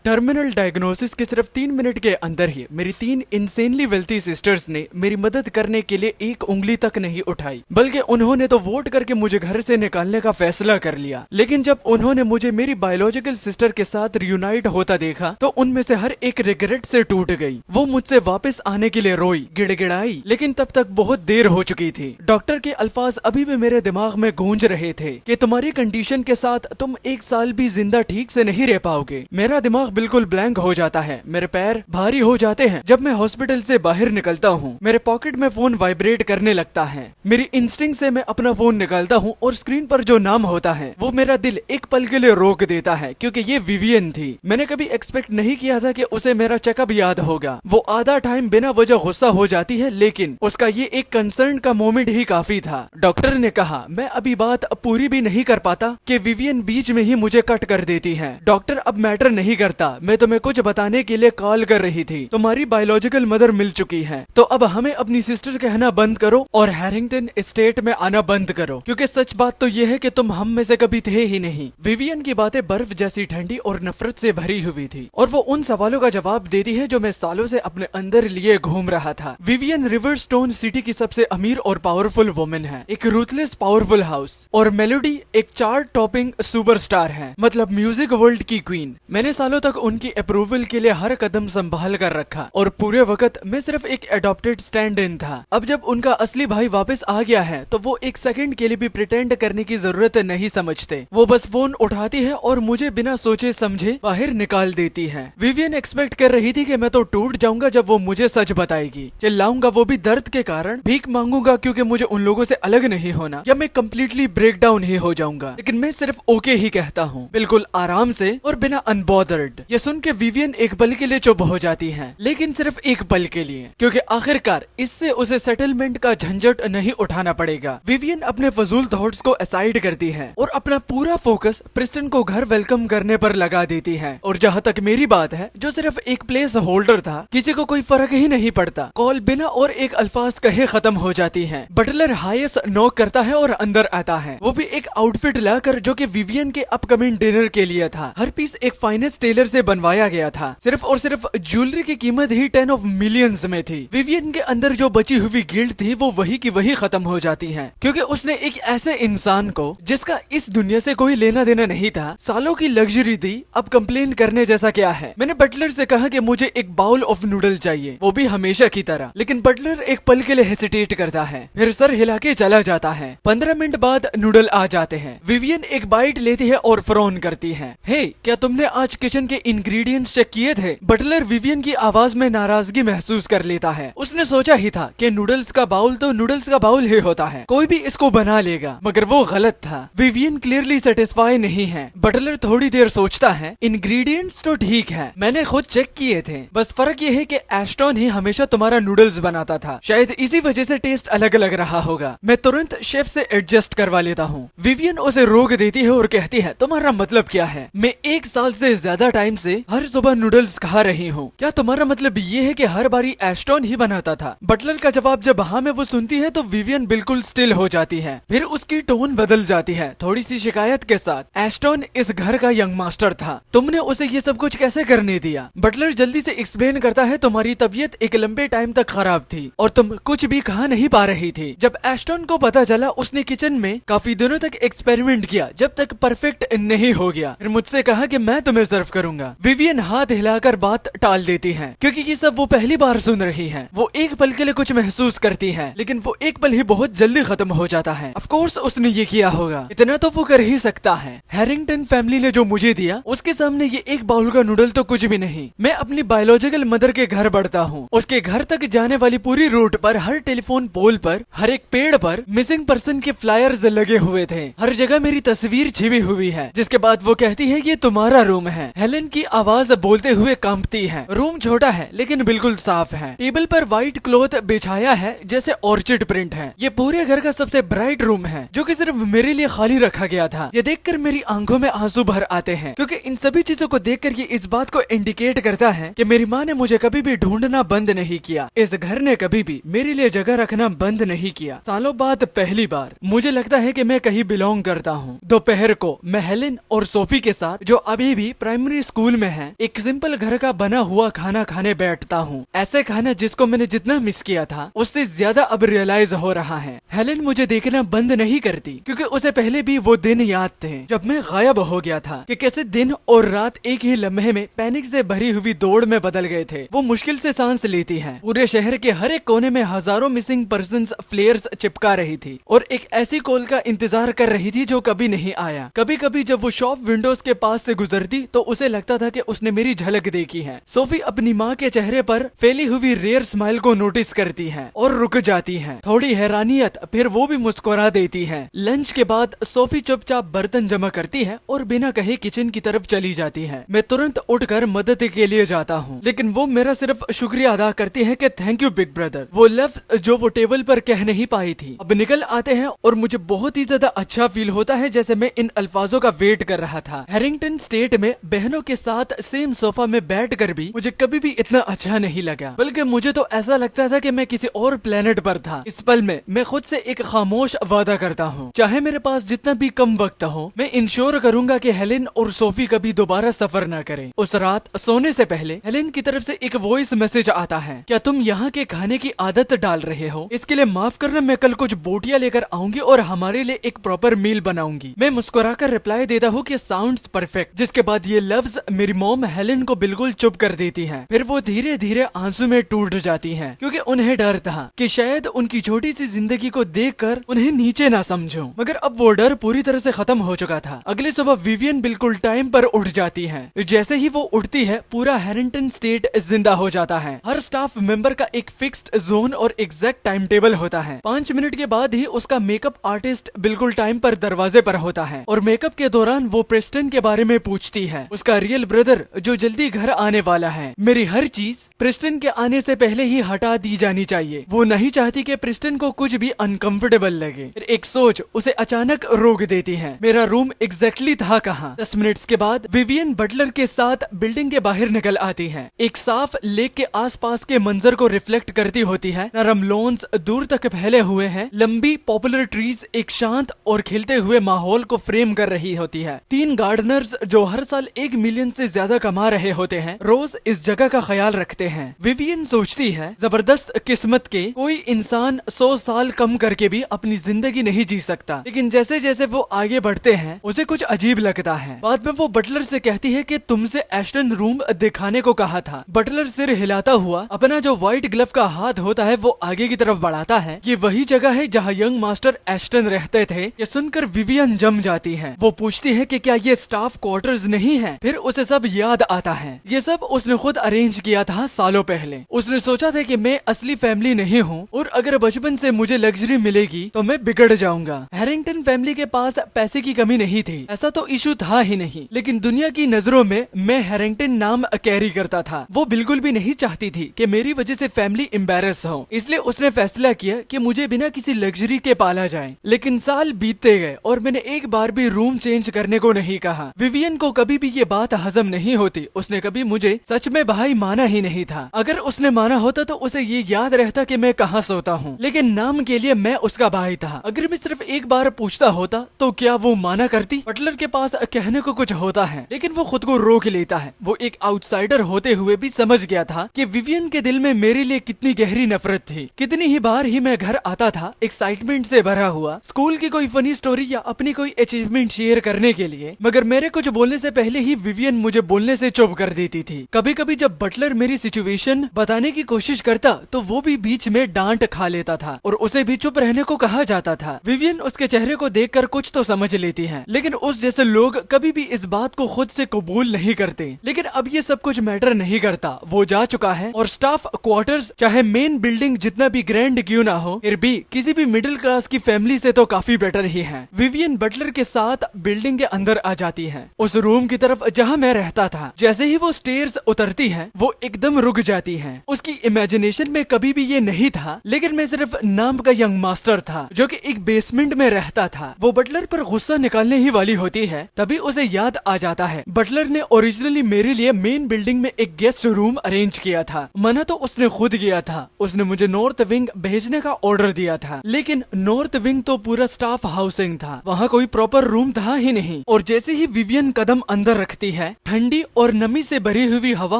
Terminal diagnosis के सिर्फ 3 minute के अंदर ही मेरी 3 इंसेनली वेल्थी सिस्टर्स ने मेरी मदद करने के लिए एक उंगली तक नहीं उठाई, बल्कि उन्होंने तो वोट करके मुझे घर से निकालने का फैसला कर लिया। लेकिन जब उन्होंने मुझे मेरी बायोलॉजिकल सिस्टर के साथ रियूनाइट होता देखा तो उनमें से हर एक रिग्रेट से टूट गई। वो मुझसे वापस आने के लिए रोई, गिड़गिड़ाई, लेकिन तब तक बहुत देर हो चुकी थी। डॉक्टर के अल्फाज अभी भी मेरे दिमाग में गूंज रहे थे कि तुम्हारी कंडीशन के साथ तुम 1 साल भी जिंदा ठीक से नहीं रह पाओगे। मेरा दिमाग बिल्कुल ब्लैंक हो जाता है, मेरे पैर भारी हो जाते हैं। जब मैं हॉस्पिटल से बाहर निकलता हूँ, मेरे पॉकेट में फोन वाइब्रेट करने लगता है। मेरी इंस्टिंक्ट से मैं अपना फोन निकालता हूँ और स्क्रीन पर जो नाम होता है वो मेरा दिल एक पल के लिए रोक देता है, क्योंकि ये विवियन थी। मैंने कभी एक्सपेक्ट नहीं किया था कि उसे मेरा चेकअप याद होगा। वो आधा टाइम बिना वजह गुस्सा हो जाती है, लेकिन उसका ये एक कंसर्न का मोमेंट ही काफी था। डॉक्टर ने कहा मैं अभी बात पूरी भी नहीं कर पाता कि विवियन बीच में ही मुझे कट कर देती है। डॉक्टर अब मैटर नहीं करता, मैं तुम्हें कुछ बताने के लिए कॉल कर रही थी। तुम्हारी बायोलॉजिकल मदर मिल चुकी है, तो अब हमें अपनी सिस्टर कहना बंद करो और हैरिंगटन एस्टेट में आना बंद करो, क्योंकि सच बात तो यह है कि तुम हम में से कभी थे ही नहीं। विवियन की बातें बर्फ जैसी ठंडी और नफरत से भरी हुई थी, और वो उन सवालों का जवाब देती है जो मैं सालों से अपने अंदर लिए घूम रहा था। विवियन रिवरस्टोन सिटी की सबसे अमीर और पावरफुल वुमेन है, एक रूथलेस पावरफुल हाउस, और मेलोडी एक चार्ट टॉपिंग सुपरस्टार है, मतलब म्यूजिक वर्ल्ड की क्वीन। मैंने सालों तक उनकी अप्रूवल के लिए हर कदम संभाल कर रखा, और पूरे वक्त मैं सिर्फ एक एडॉप्टेड स्टैंड इन था। अब जब उनका असली भाई वापस आ गया है तो वो एक सेकंड के लिए भी प्रिटेंड करने की जरूरत नहीं समझते। वो बस फोन उठाती है और मुझे बिना सोचे समझे बाहर निकाल देती है। विवियन एक्सपेक्ट कर रही थी कि मैं तो टूट जाऊंगा जब वो मुझे सच बताएगी, चिल्लाऊंगा वो भी दर्द के कारण, भीख मांगूंगा क्योंकि मुझे उन लोगों से अलग नहीं होना, या मैं कम्प्लीटली ब्रेक डाउन ही हो जाऊंगा। लेकिन मैं सिर्फ ओके ही कहता हूँ, बिल्कुल आराम से और बिना अनबॉदर्ड। ये सुन के विवियन एक पल के लिए चुप हो जाती है, लेकिन सिर्फ एक पल के लिए, क्योंकि आखिरकार इससे उसे सेटलमेंट का झंझट नहीं उठाना पड़ेगा। विवियन अपने फजूल थॉट्स को असाइड करती है और अपना पूरा फोकस प्रिस्टन को घर वेलकम करने पर लगा देती है। और जहाँ तक मेरी बात है, जो सिर्फ एक प्लेस होल्डर था, किसी को कोई फर्क ही नहीं पड़ता। कॉल बिना और एक अल्फाज कहे खत्म हो जाती है। बटलर हाईएस्ट नॉक करता है और अंदर आता है, वो भी एक आउटफिट लाकर जो कि विवियन के अपकमिंग डिनर के लिए था। हर पीस एक फाइनेस्ट टेलर से बनवाया गया था। सिर्फ और सिर्फ ज्वेलरी की कीमत ही 10 ऑफ मिलियंस में थी। विवियन के अंदर जो बची हुई गिल्ट थी वो वही की वही खत्म हो जाती है, क्योंकि उसने एक ऐसे इंसान को जिसका इस दुनिया से कोई लेना देना नहीं था, सालों की लग्जरी दी। अब कंप्लेन करने जैसा क्या है। मैंने बटलर से कहा कि मुझे एक बाउल ऑफ नूडल चाहिए, वो भी हमेशा की तरह। लेकिन बटलर एक पल के लिए हेसिटेट करता है, फिर सर हिला के चला जाता है। 15 मिनट बाद नूडल आ जाते हैं। विवियन एक बाइट लेती है और फ्रॉन करती है। हे, क्या तुमने आज किचन के इंग्रेडिएंट्स चेक किए थे? बटलर विवियन की आवाज में नाराजगी महसूस कर लेता है। उसने सोचा ही था कि नूडल्स का बाउल तो नूडल्स का बाउल ही होता है, कोई भी इसको बना लेगा, मगर वो गलत था। विवियन क्लियरली सेटिस्फाई नहीं है। बटलर थोड़ी देर सोचता है, इंग्रेडिएंट्स तो ठीक है, मैंने खुद चेक किए थे, बस फर्क ये है कि एस्टन ही हमेशा तुम्हारा नूडल्स बनाता था, शायद इसी वजह से टेस्ट अलग अलग रहा होगा। मैं तुरंत शेफ से एडजस्ट करवा लेता हूँ। विवियन उसे रोक देती है और कहती है, तुम्हारा मतलब क्या है? मैं 1 साल से ज्यादा टाइम से हर सुबह नूडल्स खा रही हूँ, क्या तुम्हारा मतलब ये है कि हर बारी एस्टन ही बनाता था? बटलर का जवाब जब हाँ में वो सुनती है तो विवियन बिल्कुल स्टिल हो जाती है, फिर उसकी टोन बदल जाती है थोड़ी सी शिकायत के साथ। एस्टन इस घर का यंग मास्टर था, तुमने उसे ये सब कुछ कैसे करने दिया? बटलर जल्दी से एक्सप्लेन करता है, तुम्हारी तबीयत एक लंबे टाइम तक खराब थी और तुम कुछ भी खा नहीं पा रही थी। जब एस्टन को पता चला, उसने किचन में काफी दिनों तक एक्सपेरिमेंट किया, जब तक परफेक्ट नहीं हो गया, फिर मुझसे कहा कि मैं तुम्हें सर्व करूंगा। विवियन हाथ हिलाकर बात टाल देती है, क्योंकि ये सब वो पहली बार सुन रही है। वो एक पल के लिए कुछ महसूस करती है, लेकिन वो एक पल ही बहुत जल्दी खत्म हो जाता है। ऑफ कोर्स उसने ये किया होगा, इतना तो वो कर ही सकता है। हैरिंगटन फैमिली ने जो मुझे दिया, उसके सामने ये एक बाउल का नूडल तो कुछ भी नहीं। मैं अपनी बायोलॉजिकल मदर के घर बढ़ता हूँ। उसके घर तक जाने वाली पूरी रूट पर, हर टेलीफोन पोल पर, हर एक पेड़ पर मिसिंग पर्सन के फ्लायर्स लगे हुए थे। हर जगह मेरी तस्वीर छिपी हुई है। जिसके बाद वो कहती है, ये तुम्हारा रूम है। हेलेन की आवाज बोलते हुए कांपती है। रूम छोटा है लेकिन बिल्कुल साफ है। टेबल पर व्हाइट क्लॉथ बिछाया है जैसे ऑर्चिड प्रिंट है। ये पूरे घर का सबसे ब्राइट रूम है, जो कि सिर्फ मेरे लिए खाली रखा गया था। ये देखकर मेरी आंखों में आंसू भर आते हैं, क्योंकि इन सभी चीजों को देखकर ये इस बात को इंडिकेट करता है कि मेरी माँ ने मुझे कभी भी ढूंढना बंद नहीं किया। इस घर ने कभी भी मेरे लिए जगह रखना बंद नहीं किया। सालों बाद पहली बार मुझे लगता है कि मैं कहीं बिलोंग करता हूँ। दोपहर को मैं हेलेन और सोफी के साथ, जो अभी भी प्राइमरी स्कूल में है, एक सिंपल घर का बना हुआ खाना खाने बैठता हूँ। ऐसे खाना जिसको मैंने जितना मिस किया था उससे ज्यादा अब रियलाइज हो रहा है। हेलेन मुझे देखना बंद नहीं करती क्योंकि उसे पहले भी वो दिन याद थे जब मैं गायब हो गया था कि कैसे दिन और रात एक ही लम्हे में पैनिक से भरी हुई दौड़ में बदल गए थे। वो मुश्किल से सांस लेती है। पूरे शहर के हर एक कोने में हजारों मिसिंग पर्सन्स फ्लेयर्स चिपका रही थी और एक ऐसी कॉल का इंतजार कर रही थी जो कभी नहीं आया। कभी कभी जब वो शॉप विंडोज के पास से गुजरती तो उसे लगता था कि उसने मेरी झलक देखी है। सोफी अपनी माँ के चेहरे पर फैली हुई रेयर स्माइल को नोटिस करती है और रुक जाती है। थोड़ी हैरानियत, फिर वो भी मुस्कुरा देती है। लंच के बाद सोफी चुपचाप बर्तन जमा करती है और बिना कहे किचन की तरफ चली जाती है। मैं तुरंत उठकर मदद के लिए जाता हूँ, लेकिन वो मेरा सिर्फ शुक्रिया अदा करती है कि थैंक यू बिग ब्रदर। वो लफ्ज जो वो टेबल पर कह नहीं पाई थी अब निकल आते हैं और मुझे बहुत ही ज्यादा अच्छा फील होता है, जैसे मैं इन अल्फाजों का वेट कर रहा था। हैरिंगटन स्टेट में बहनों के साथ सेम सोफा में बैठकर भी मुझे कभी भी इतना अच्छा नहीं लगा, बल्कि मुझे तो ऐसा लगता था कि मैं किसी और प्लेनेट पर था। इस पल में मैं खुद से एक खामोश वादा करता हूँ, चाहे मेरे पास जितना भी कम वक्त हो, मैं इंश्योर करूंगा कि हेलेन और सोफी कभी दोबारा सफर न करें। उस रात सोने से पहले हेलेन की तरफ से एक वॉइस मैसेज आता है, क्या तुम यहाँ के खाने की आदत डाल रहे हो? इसके लिए माफ करना, मैं कल कुछ बोटियां लेकर आऊंगी और हमारे लिए एक प्रॉपर मील बनाऊंगी। मैं मुस्कुराकर रिप्लाई देता हूँ कि साउंड्स परफेक्ट, जिसके बाद ये लफ्ज मेरी मॉम हेलेन को बिल्कुल चुप कर देती है। फिर वो धीरे धीरे आंसू में टूट जाती है क्योंकि उन्हें डर था कि शायद उनकी छोटी सी जिंदगी को देखकर उन्हें नीचे ना समझूं। मगर अब वो डर पूरी तरह से खत्म हो चुका था। अगली सुबह विवियन बिल्कुल टाइम पर उठ जाती है। जैसे ही वो उठती है पूरा हैरिंगटन स्टेट जिंदा हो जाता है। हर स्टाफ मेंबर का एक फिक्स्ड जोन और एग्जैक्ट टाइम टेबल होता है। 5 मिनट के बाद ही उसका मेकअप आर्टिस्ट बिल्कुल टाइम पर दरवाजे पर होता है और मेकअप के दौरान वो प्रेस्टन के बारे में पूछती है, उसका रियल ब्रदर जो जल्दी घर आने वाला है। मेरी हर चीज प्रेस्टन के आने से पहले ही हटा दी जानी चाहिए। वो नहीं चाहती कि प्रेस्टन को कुछ भी अनकंफर्टेबल लगे। फिर एक सोच उसे अचानक रोक देती है, मेरा रूम एग्जैक्टली था कहाँ? 10 मिनट्स के बाद विवियन बटलर के साथ बिल्डिंग के बाहर निकल आती है। एक साफ लेक के आसपास के मंजर को रिफ्लेक्ट करती होती है। नरम लॉन्स दूर तक फैले हुए हैं, लंबी पॉपुलर ट्रीज एक शांत और खिलते हुए माहौल को फ्रेम कर रही होती है। 3 गार्डनर्स जो हर साल 1 मिलियन से ज्यादा कमा रहे होते हैं रोज इस जगह का ख्याल रखते हैं। विवियन सोचती है, जबरदस्त किस्मत के कोई इंसान 100 साल कम करके भी अपनी जिंदगी नहीं जी सकता। लेकिन जैसे जैसे वो आगे बढ़ते हैं उसे कुछ अजीब लगता है। बाद में वो बटलर से कहती है कि तुमसे एस्टन रूम दिखाने को कहा था। बटलर सिर हिलाता हुआ अपना जो व्हाइट ग्लव का हाथ होता है वो आगे की तरफ बढ़ाता है। ये वही जगह है जहाँ यंग मास्टर एस्टन रहते थे। ये सुनकर विवियन जम जाती है। वो पूछती है कि क्या ये स्टाफ क्वार्टर्स नहीं है? फिर उसे सब याद आता है। ये सब उसने खुद अरेंज किया था सालों पहले। उसने सोचा था कि मैं असली फैमिली नहीं हूँ और अगर बचपन से मुझे लग्जरी मिलेगी तो मैं बिगड़ जाऊंगा। हैरिंगटन फैमिली के पास पैसे की कमी नहीं थी, ऐसा तो इशू था ही नहीं, लेकिन दुनिया की नजरों में मैं हैरिंगटन नाम कैरी करता था। वो बिल्कुल भी नहीं चाहती थी कि मेरी वजह से फैमिली एम्बेरस हो, इसलिए उसने फैसला किया कि मुझे बिना किसी लग्जरी के पाला जाए। लेकिन साल बीतते गए और मैंने एक बार भी रूम चेंज करने को नहीं कहा। विवियन को कभी भी ये बात हजम नहीं होती। उसने कभी मुझे सच में भाई माना ही नहीं था। अगर उसने माना होता तो उसे ये याद रहता कि मैं कहाँ सोता हूँ, लेकिन नाम के लिए मैं उसका भाई था। अगर मैं सिर्फ एक बार पूछता होता तो क्या वो माना करती? बटलर के पास कहने को कुछ होता है लेकिन वो खुद को रोक लेता है। वो एक आउटसाइडर होते हुए भी समझ गया था कि विवियन के दिल में मेरे लिए कितनी गहरी नफरत थी। कितनी ही बार ही मैं घर आता था एक्साइटमेंट से भरा हुआ, स्कूल की कोई फनी स्टोरी या अपनी कोई अचीवमेंट शेयर करने के लिए, मगर मेरे कुछ बोलने से पहले ही विवियन मुझे बोलने से चुप कर देती थी। कभी कभी जब बटलर मेरी सिचुएशन बताने की कोशिश करता तो वो भी बीच में डांट खा लेता था और उसे भी चुप रहने को कहा जाता था। विवियन उसके चेहरे को देखकर कुछ तो समझ लेती है, लेकिन उस जैसे लोग कभी भी इस बात को खुद से कबूल नहीं करते। लेकिन अब ये सब कुछ मैटर नहीं करता, वो जा चुका है और स्टाफ क्वार्टर्स चाहे मेन बिल्डिंग जितना भी ग्रैंड क्यों ना हो, फिर भी किसी भी मिडिल क्लास की फैमिली से तो काफी बेटर ही है। विवियन बटलर के साथ बिल्डिंग के अंदर आ जाती है, उस रूम की तरफ जहाँ मैं रहता था। जैसे ही वो स्टेयर्स उतरती है वो एकदम रुक जाती है। उसकी इमेजिनेशन में कभी भी ये नहीं था, लेकिन मैं सिर्फ नाम का यंग मास्टर था जो कि एक बेसमेंट में रहता था। वो बटलर पर गुस्सा निकालने ही वाली होती है, तभी उसे याद आ जाता है बटलर ने ओरिजिनली मेरे लिए मेन बिल्डिंग में एक गेस्ट रूम अरेंज किया था। मना तो उसने खुद किया था। उसने मुझे नॉर्थ विंग भेजने का ऑर्डर दिया था, लेकिन नॉर्थ विंग तो पूरा स्टाफ हाउसिंग था, वहाँ कोई प्रॉपर रूम था ही नहीं। और जैसे ही विवियन कदम अंदर रखती है, ठंडी और नमी से भरी हुई हवा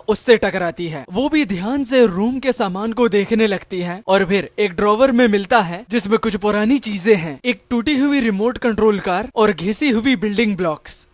उससे टकराती है। वो भी ध्यान से रूम के सामान को देखने लगती है और फिर एक ड्रॉवर में मिलता है जिसमें कुछ पुरानी चीजें हैं, एक टूटी हुई रिमोट कंट्रोल कार और घिसी हुई बिल्डिंग ब्लॉक्स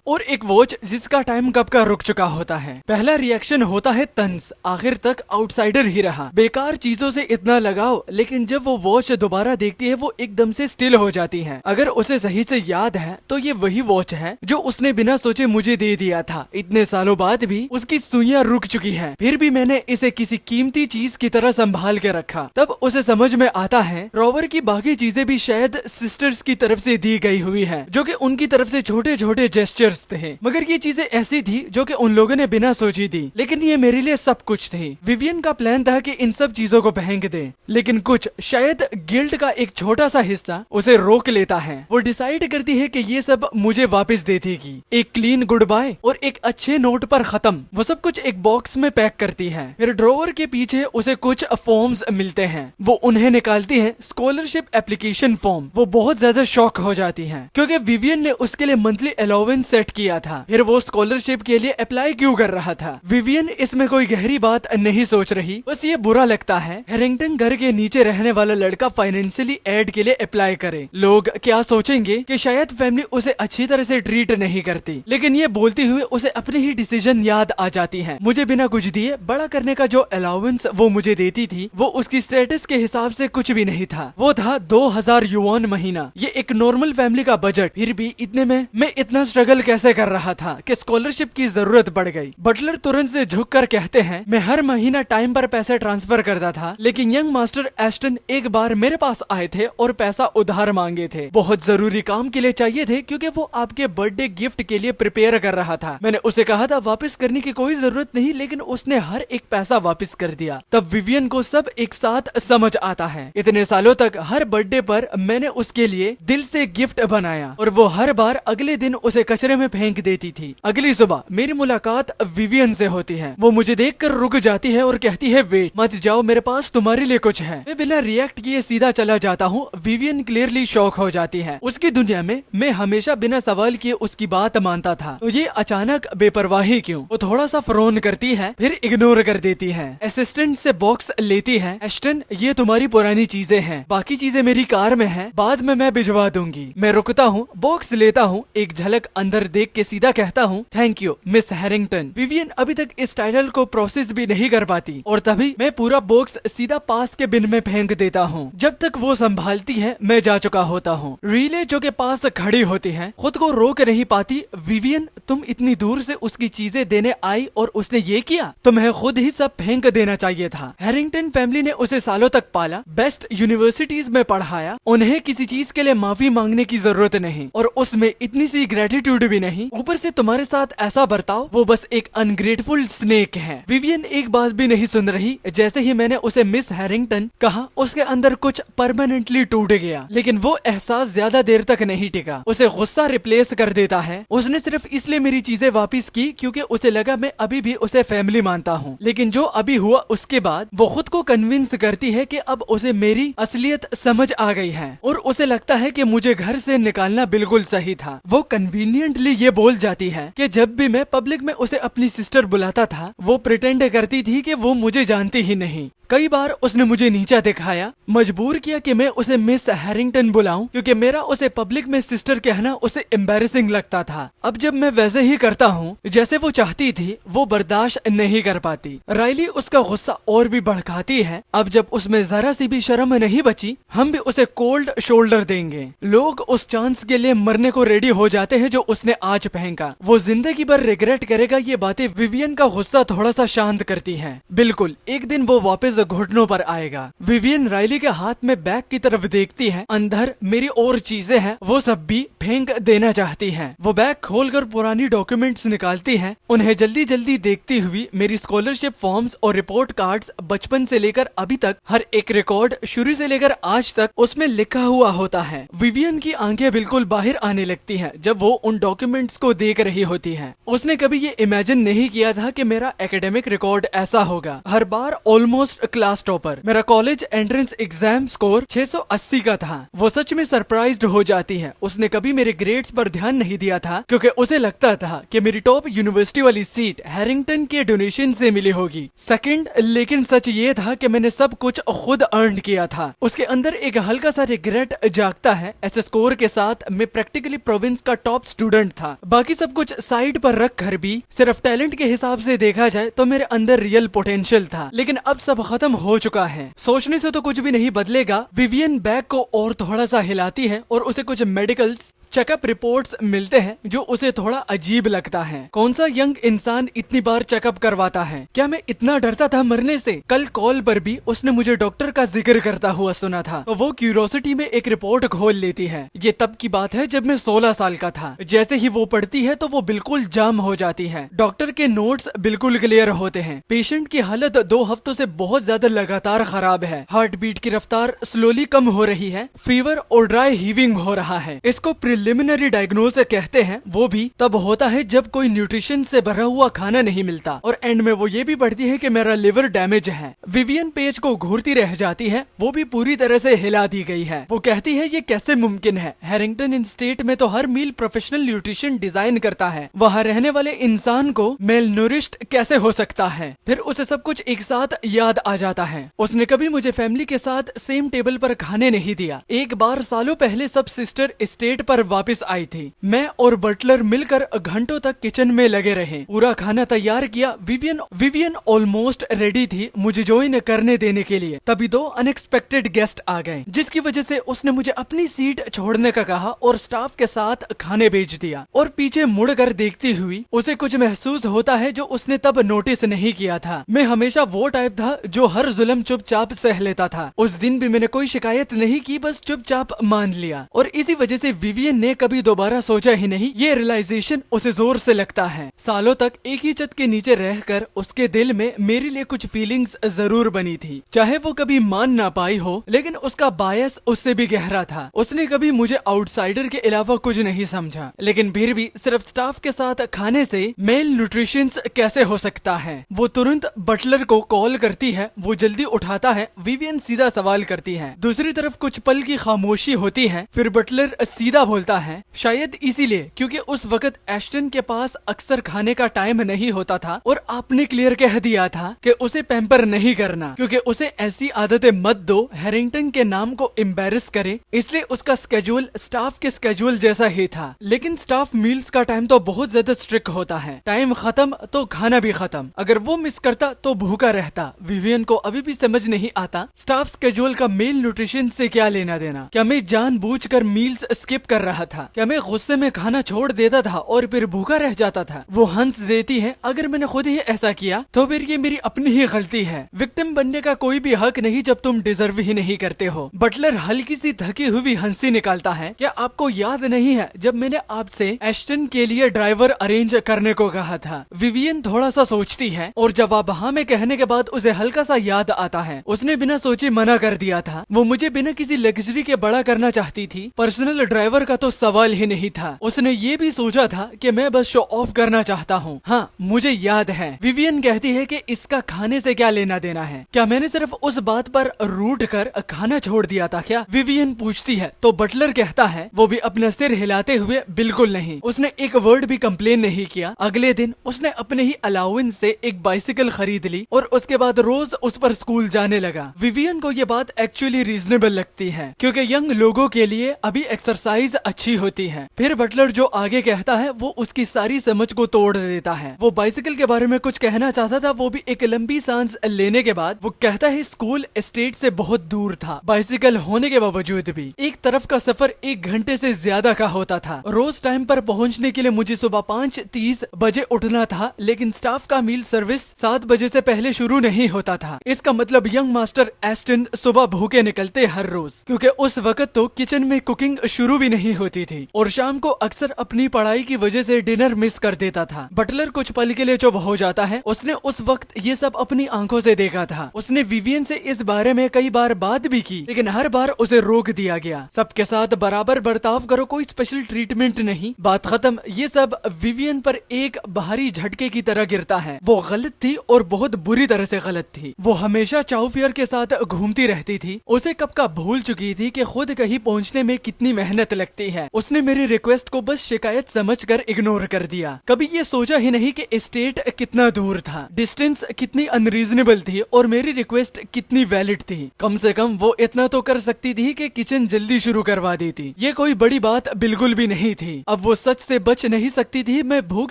और एक वॉच जिसका टाइम कब का रुक चुका होता है। पहला रिएक्शन होता है तंज, आखिर तक आउटसाइडर ही रहा, बेकार चीजों से इतना लगाव। लेकिन जब वो वॉच दोबारा देखती है वो एकदम से स्टिल हो जाती है। अगर उसे सही से याद है तो ये वही वॉच है जो उसने बिना सोचे मुझे दे दिया था। इतने सालों बाद भी उसकी सुइयां रुक चुकी है, फिर भी मैंने इसे किसी कीमती चीज की तरह संभाल के रखा। तब उसे समझ में आता है रॉवर की बाकी चीजें भी शायद सिस्टर्स की तरफ से दी गई हुई है, जो कि उनकी तरफ से छोटे छोटे जेस्चर्स थे। मगर ये चीजें ऐसी थी जो कि उन लोगों ने बिना सोची दी, लेकिन ये मेरे लिए सब कुछ थी। विवियन का प्लान था कि इन सब चीजों को फेंक दे, लेकिन कुछ शायद गिल्ट का एक छोटा सा हिस्सा उसे रोक लेता है। वो डिसाइड करती है कि ये सब मुझे वापस दे देगी, एक क्लीन गुड बाय और एक अच्छे नोट पर खत्म। वो सब कुछ एक बॉक्स में पैक करती है। फिर ड्रॉवर के पीछे उसे कुछ फॉर्म्स मिलते हैं, वो उन्हें निकालती है, स्कॉलरशिप एप्लीकेशन फॉर्म। वो बहुत ज्यादा शॉक हो जाती है क्योंकि विवियन ने उसके लिए मंथली अलाउंस सेट किया था, फिर वो स्कॉलरशिप के लिए अप्लाई क्यों कर रहा था। विवियन इसमें कोई गहरी बात नहीं सोच रही, बस ये बुरा लगता है हैरिंगटन घर के नीचे रहने वाला लड़का फाइनेंशियली एड के लिए अप्लाई करे। लोग क्या सोचेंगे कि शायद फैमिली उसे अच्छी तरह से ट्रीट नहीं करती, लेकिन ये बोलती हुए उसे अपनी ही डिसीजन याद आ जाती है। मुझे बिना कुछ दिए बड़ा करने का जो अलाउंस वो मुझे देती थी वो उसकी स्टेटस के हिसाब से कुछ भी नहीं था। वो था 2000 युआन महीना, ये एक नॉर्मल फैमिली का बजट। फिर भी इतने में मैं इतना स्ट्रगल कैसे कर रहा था कि स्कॉलरशिप की जरूरत पड़ गई। बटलर तुरंत से झुककर कहते हैं मैं हर महीना टाइम पर पैसे ट्रांसफर करता था, लेकिन यंग मास्टर एस्टन एक बार मेरे पास आए थे और पैसा उधार मांगे थे। बहुत जरूरी काम के लिए चाहिए थे क्योंकि वो आपके बर्थडे गिफ्ट के लिए प्रिपेयर कर रहा था। मैंने उसे कहा था वापस करने की कोई जरूरत नहीं, लेकिन उसने हर एक पैसा वापस कर दिया। तब विवियन को सब एक साथ समझ आता है। इतने सालों तक हर बर्थडे पर मैंने उसके लिए दिल से गिफ्ट बनाया और वो हर बार अगले दिन उसे कचरे में फेंक देती थी। अगली सुबह मेरी मुलाकात विवियन से होती है। वो मुझे देखकर रुक जाती है और कहती है वेट मत जाओ, मेरे पास तुम्हारे लिए कुछ है। मैं बिना रिएक्ट किए सीधा चला जाता हूँ। विवियन क्लियरली शॉक हो जाती है। उसकी दुनिया में मैं हमेशा बिना सवाल किए उसकी बात मानता था, तो ये अचानक बेपरवाही क्यों? वो थोड़ा सा फ्रोन करती है, फिर इग्नोर कर देती है। असिस्टेंट से बॉक्स लेती है। एस्टन ये तुम्हारी पुरानी चीजें हैं, बाकी चीजें मेरी कार में हैं, बाद में मैं भिजवा दूंगी। मैं रुकता हूँ, बॉक्स लेता हूँ, एक झलक अंदर देख के सीधा कहता हूँ thank you miss Harrington. Vivian अभी तक इस टाइटल को प्रोसेस भी नहीं कर पाती और तभी मैं पूरा बॉक्स सीधा पास के बिन में फेंक देता हूँ। जब तक वो संभालती है मैं जा चुका होता हूँ। रीले जो के पास खड़ी होती है, खुद को रोक नहीं पाती। विवियन तुम इतनी दूर से उसकी चीजें देने आई और उसने ये किया, तुम्हें खुद ही सब फेंक देना चाहिए था। हैरिंगटन फैमिली ने उसे सालों तक पाला, बेस्ट यूनिवर्सिटीज में पढ़ाया, उन्हें किसी चीज के लिए माफी मांगने की जरूरत नहीं और उसमें इतनी सी ग्रेटिट्यूड भी नहीं। ऊपर से तुम्हारे साथ ऐसा बर्ताव, वो बस एक अनग्रेटफुल स्नेक है। विवियन एक बात भी नहीं सुन रही। जैसे ही मैंने उसे मिस हैरिंगटन कहा, उसके अंदर कुछ परमानेंटली टूट गया, लेकिन वो एहसास ज्यादा देर तक नहीं टिका। उसे गुस्सा रिप्लेस कर देता है। उसने सिर्फ इसलिए मेरी चीजें वापस की क्योंकि उसे लगा मैं अभी भी उसे फैमिली मानता हूँ। लेकिन जो अभी हुआ उसके बाद वो खुद को कन्विंस करती है कि अब उसे मेरी असलियत समझ आ गई है और उसे लगता है कि मुझे घर से निकालना बिल्कुल सही था। वो कन्वीनियंटली ये बोल जाती है कि जब भी मैं पब्लिक में उसे अपनी सिस्टर बुलाता था, वो प्रिटेंड करती थी कि वो मुझे जानती ही नहीं। कई बार उसने मुझे नीचा दिखाया, मजबूर किया कि मैं उसे मिस हैरिंगटन बुलाऊं क्योंकि मेरा उसे पब्लिक में सिस्टर कहना उसे एम्बैरेसिंग लगता था। अब जब मैं वैसे ही करता हूँ जैसे वो चाहती थी, वो बर्दाश्त नहीं कर पाती। राइली उसका गुस्सा और भी भड़काती है। अब जब उसमें जरा सी भी शर्म नहीं बची, हम भी उसे कोल्ड शोल्डर देंगे। लोग उस चांस के लिए मरने को रेडी हो जाते हैं जो उसने आज फेंका। वो जिंदगी भर रिग्रेट करेगा। ये बातें विवियन का गुस्सा थोड़ा सा शांत करती है। बिल्कुल एक दिन वो वापस घुटनों पर आएगा। विवियन राइली के हाथ में बैग की तरफ देखती है। अंदर मेरी और चीजें हैं, वो सब भी फेंक देना चाहती है। वो बैग खोलकर पुरानी डॉक्यूमेंट्स निकालती है। उन्हें जल्दी जल्दी देखती हुई मेरी स्कॉलरशिप फॉर्म्स और रिपोर्ट कार्ड्स, बचपन से लेकर अभी तक हर एक रिकॉर्ड शुरू से लेकर आज तक उसमें लिखा हुआ होता है। विवियन की आंखें बिल्कुल बाहर आने लगती हैं जब वो उन डॉक्यूमेंट्स को देख रही होती है। उसने कभी ये इमेजिन नहीं किया था कि मेरा एकेडमिक रिकॉर्ड ऐसा होगा। हर बार ऑलमोस्ट क्लास टॉपर। मेरा कॉलेज एंट्रेंस एग्जाम स्कोर 680 का था। वो सच में सरप्राइज्ड हो जाती है। उसने कभी मेरे ग्रेड्स पर ध्यान नहीं दिया था क्योंकि उसे लगता था कि मेरी टॉप यूनिवर्सिटी वाली सीट हैरिंगटन के डोनेशन से मिली होगी। सेकंड, लेकिन सच ये था कि मैंने सब कुछ खुद अर्न किया था। उसके अंदर एक हल्का सा रिग्रेट जागता है। ऐसे स्कोर के साथ मैं प्रैक्टिकली प्रोविंस का टॉप स्टूडेंट था। बाकी सब कुछ साइड पर रख कर भी सिर्फ टैलेंट के हिसाब से देखा जाए तो मेरे अंदर रियल पोटेंशियल था। लेकिन अब सब खत्म हो चुका है। सोचने से तो कुछ भी नहीं बदलेगा। विवियन बैग को और थोड़ा सा हिलाती है और उसे कुछ मेडिकल्स चेकअप रिपोर्ट्स मिलते हैं जो उसे थोड़ा अजीब लगता है। कौन सा यंग इंसान इतनी बार चेकअप करवाता है? क्या मैं इतना डरता था मरने से? कल कॉल पर भी उसने मुझे डॉक्टर का जिक्र करता हुआ सुना था तो वो क्यूरोसिटी में एक रिपोर्ट खोल लेती है। ये तब की बात है जब मैं 16 साल का था। जैसे ही वो पढ़ती है तो वो बिल्कुल जाम हो जाती है। डॉक्टर के नोट्स बिल्कुल क्लियर होते हैं। पेशेंट की हालत 2 हफ्तों से बहुत ज्यादा लगातार खराब है। हार्ट बीट की रफ्तार स्लोली कम हो रही है। फीवर और ड्राई हीविंग हो रहा है। इसको प्रिलिमिनरी डायग्नोसिस कहते हैं। वो भी तब होता है जब कोई न्यूट्रिशन से भरा हुआ खाना नहीं मिलता। और एंड में वो ये भी पढ़ती है कि मेरा लिवर डैमेज है। विवियन पेज को घूरती रह जाती है। वो भी पूरी तरह से हिला दी गई है। वो कहती है ये कैसे मुमकिन है? हैरिंगटन इन स्टेट में तो हर मील प्रोफेशनल न्यूट्रिशन डिजाइन करता है। वहाँ रहने वाले इंसान को मेल नूरिश्ड कैसे हो सकता है? फिर उसे सब कुछ एक साथ याद आ जाता है। उसने कभी मुझे फैमिली के साथ सेम टेबल पर खाने नहीं दिया। एक बार सालों पहले सब सिस्टर स्टेट पर वापस आई थी। मैं और बटलर मिलकर घंटों तक किचन में लगे रहे। पूरा खाना तैयार किया। विवियन ऑलमोस्ट रेडी थी मुझे ज्वाइन करने देने के लिए। तभी 2 अनएक्सपेक्टेड गेस्ट आ गए जिसकी वजह से उसने मुझे अपनी सीट छोड़ने का कहा और स्टाफ के साथ खाने भेज दिया। और पीछे मुड़कर देखती हुई उसे कुछ महसूस होता है जो उसने तब नोटिस नहीं किया था। मैं हमेशा वो टाइप था जो हर जुल्म चुपचाप सह लेता था। उस दिन भी मैंने कोई शिकायत नहीं की, बस चुपचाप मान लिया। और इसी वजह से विवियन ने कभी दोबारा सोचा ही नहीं। ये रियलाइजेशन उसे जोर से लगता है। सालों तक एक ही छत के नीचे रहकर उसके दिल में मेरे लिए कुछ फीलिंग्स जरूर बनी थी। चाहे वो कभी मान ना पाई हो, लेकिन उसका बायस उससे भी गहरा था। उसने कभी मुझे आउटसाइडर के अलावा कुछ नहीं समझा। लेकिन फिर भी सिर्फ स्टाफ के साथ खाने से मेल न्यूट्रिशन कैसे हो सकता है? वो तुरंत बटलर को कॉल करती है। वो जल्दी उठाता है। विवियन सीधा सवाल करती है। दूसरी तरफ कुछ पल की खामोशी होती है। फिर बटलर सीधा बोलता है, शायद इसीलिए क्योंकि उस वक्त एस्टन के पास अक्सर खाने का टाइम नहीं होता था और आपने क्लियर कह दिया था कि उसे पैम्पर नहीं करना क्योंकि उसे ऐसी आदतें मत दो हैरिंगटन के नाम को एम्बेरस करे। इसलिए उसका स्केड्यूल स्टाफ के स्केड्यूल जैसा ही था। लेकिन स्टाफ मील्स का टाइम तो बहुत ज्यादा स्ट्रिक्ट होता है। टाइम खत्म तो खाना भी खत्म। अगर वो मिस करता तो भूखा रहता। विवियन को अभी भी समझ नहीं आता स्टाफ स्केड्यूल का मेल न्यूट्रिशन से क्या लेना देना। क्या मैं जानबूझकर मील्स स्किप कर रहा था? क्या मैं गुस्से में खाना छोड़ देता था और फिर भूखा रह जाता था? वो हंस देती है। अगर मैंने खुद ही ऐसा किया तो फिर ये मेरी अपनी ही गलती है। विक्टिम बनने का कोई भी हक नहीं जब तुम डिजर्व ही नहीं करते हो। बटलर हल्की सी थकी हुई हंसी निकालता है। क्या आपको याद नहीं है जब मैंने आपसे एस्टन के लिए ड्राइवर अरेंज करने को कहा था? विवियन थोड़ा सा सोचती है और जवाब हाँ में कहने के बाद उसे हल्का सा याद आता है। उसने बिना सोचे मना कर दिया था। वो मुझे बिना किसी लग्जरी के बड़ा करना चाहती थी। पर्सनल ड्राइवर का तो सवाल ही नहीं था। उसने ये भी सोचा था कि मैं बस शो ऑफ करना चाहता हूँ। हाँ मुझे याद है। विवियन कहती है कि इसका खाने से क्या लेना देना है? क्या मैंने सिर्फ उस बात पर रूठ कर खाना छोड़ दिया था क्या? विवियन पूछती है तो बटलर कहता है, वो भी अपना सिर हिलाते हुए, बिल्कुल नहीं। उसने एक वर्ड भी कंप्लेन नहीं किया। अगले दिन उसने अपने ही अलाउंस से एक बाइसिकल खरीद ली और उसके बाद रोज उस पर स्कूल जाने लगा। विवियन को ये बात एक्चुअली रीजनेबल लगती है क्योंकि यंग लोगों के लिए अभी एक्सरसाइज अच्छी होती है। फिर बटलर जो आगे कहता है वो उसकी सारी समझ को तोड़ देता है। वो बाइसिकल के बारे में कुछ कहना चाहता था। वो भी एक लंबी सांस लेने के बाद वो कहता है स्कूल स्टेट से बहुत दूर था। बाइसिकल होने के बावजूद भी एक तरफ का सफर 1 घंटे से ज्यादा का होता था। रोज टाइम पर पहुंचने के लिए मुझे सुबह 5:30 बजे उठना था। लेकिन स्टाफ का मील सर्विस 7 बजे से पहले शुरू नहीं होता था। इसका मतलब यंग मास्टर एस्टन सुबह भूखे निकलते हर रोज क्योंकि उस वक्त तो किचन में कुकिंग शुरू भी नहीं होती। होती थी और शाम को अक्सर अपनी पढ़ाई की वजह से डिनर मिस कर देता था। बटलर कुछ पल के लिए चुप हो जाता है। उसने उस वक्त ये सब अपनी आंखों से देखा था। उसने विवियन से इस बारे में कई बार बात भी की, लेकिन हर बार उसे रोक दिया गया। सबके साथ बराबर बर्ताव करो, कोई स्पेशल ट्रीटमेंट नहीं, बात खत्म। ये सब विवियन पर एक भारी झटके की तरह गिरता है। वो गलत थी और बहुत बुरी तरह से गलत थी। वो हमेशा चाउफियर के साथ घूमती रहती थी। उसे कब का भूल चुकी थी कि खुद कहीं पहुंचने में कितनी मेहनत लगती है। उसने मेरी रिक्वेस्ट को बस शिकायत समझकर इग्नोर कर दिया। कभी ये सोचा ही नहीं कि एस्टेट कितना दूर था, डिस्टेंस कितनी अनरीजनेबल थी और मेरी रिक्वेस्ट कितनी वैलिड थी। कम से कम वो इतना तो कर सकती थी कि किचन जल्दी शुरू करवा देती। ये कोई बड़ी बात बिल्कुल भी नहीं थी। अब वो सच से बच नहीं सकती थी। मैं भूख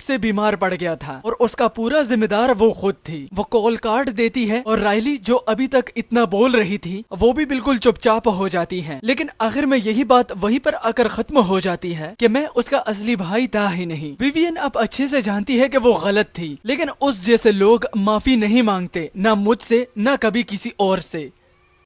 से बीमार पड़ गया था और उसका पूरा जिम्मेदार वो खुद थी। वो कॉल कार्ड देती है और राइली जो अभी तक इतना बोल रही थी वो भी बिल्कुल चुपचाप हो जाती है। लेकिन आखिर में यही बात वहीं पर आकर खत्म हो जाती है कि मैं उसका असली भाई था ही नहीं। विवियन अब अच्छे से जानती है कि वो गलत थी, लेकिन उस जैसे लोग माफी नहीं मांगते, ना मुझसे ना कभी किसी और से।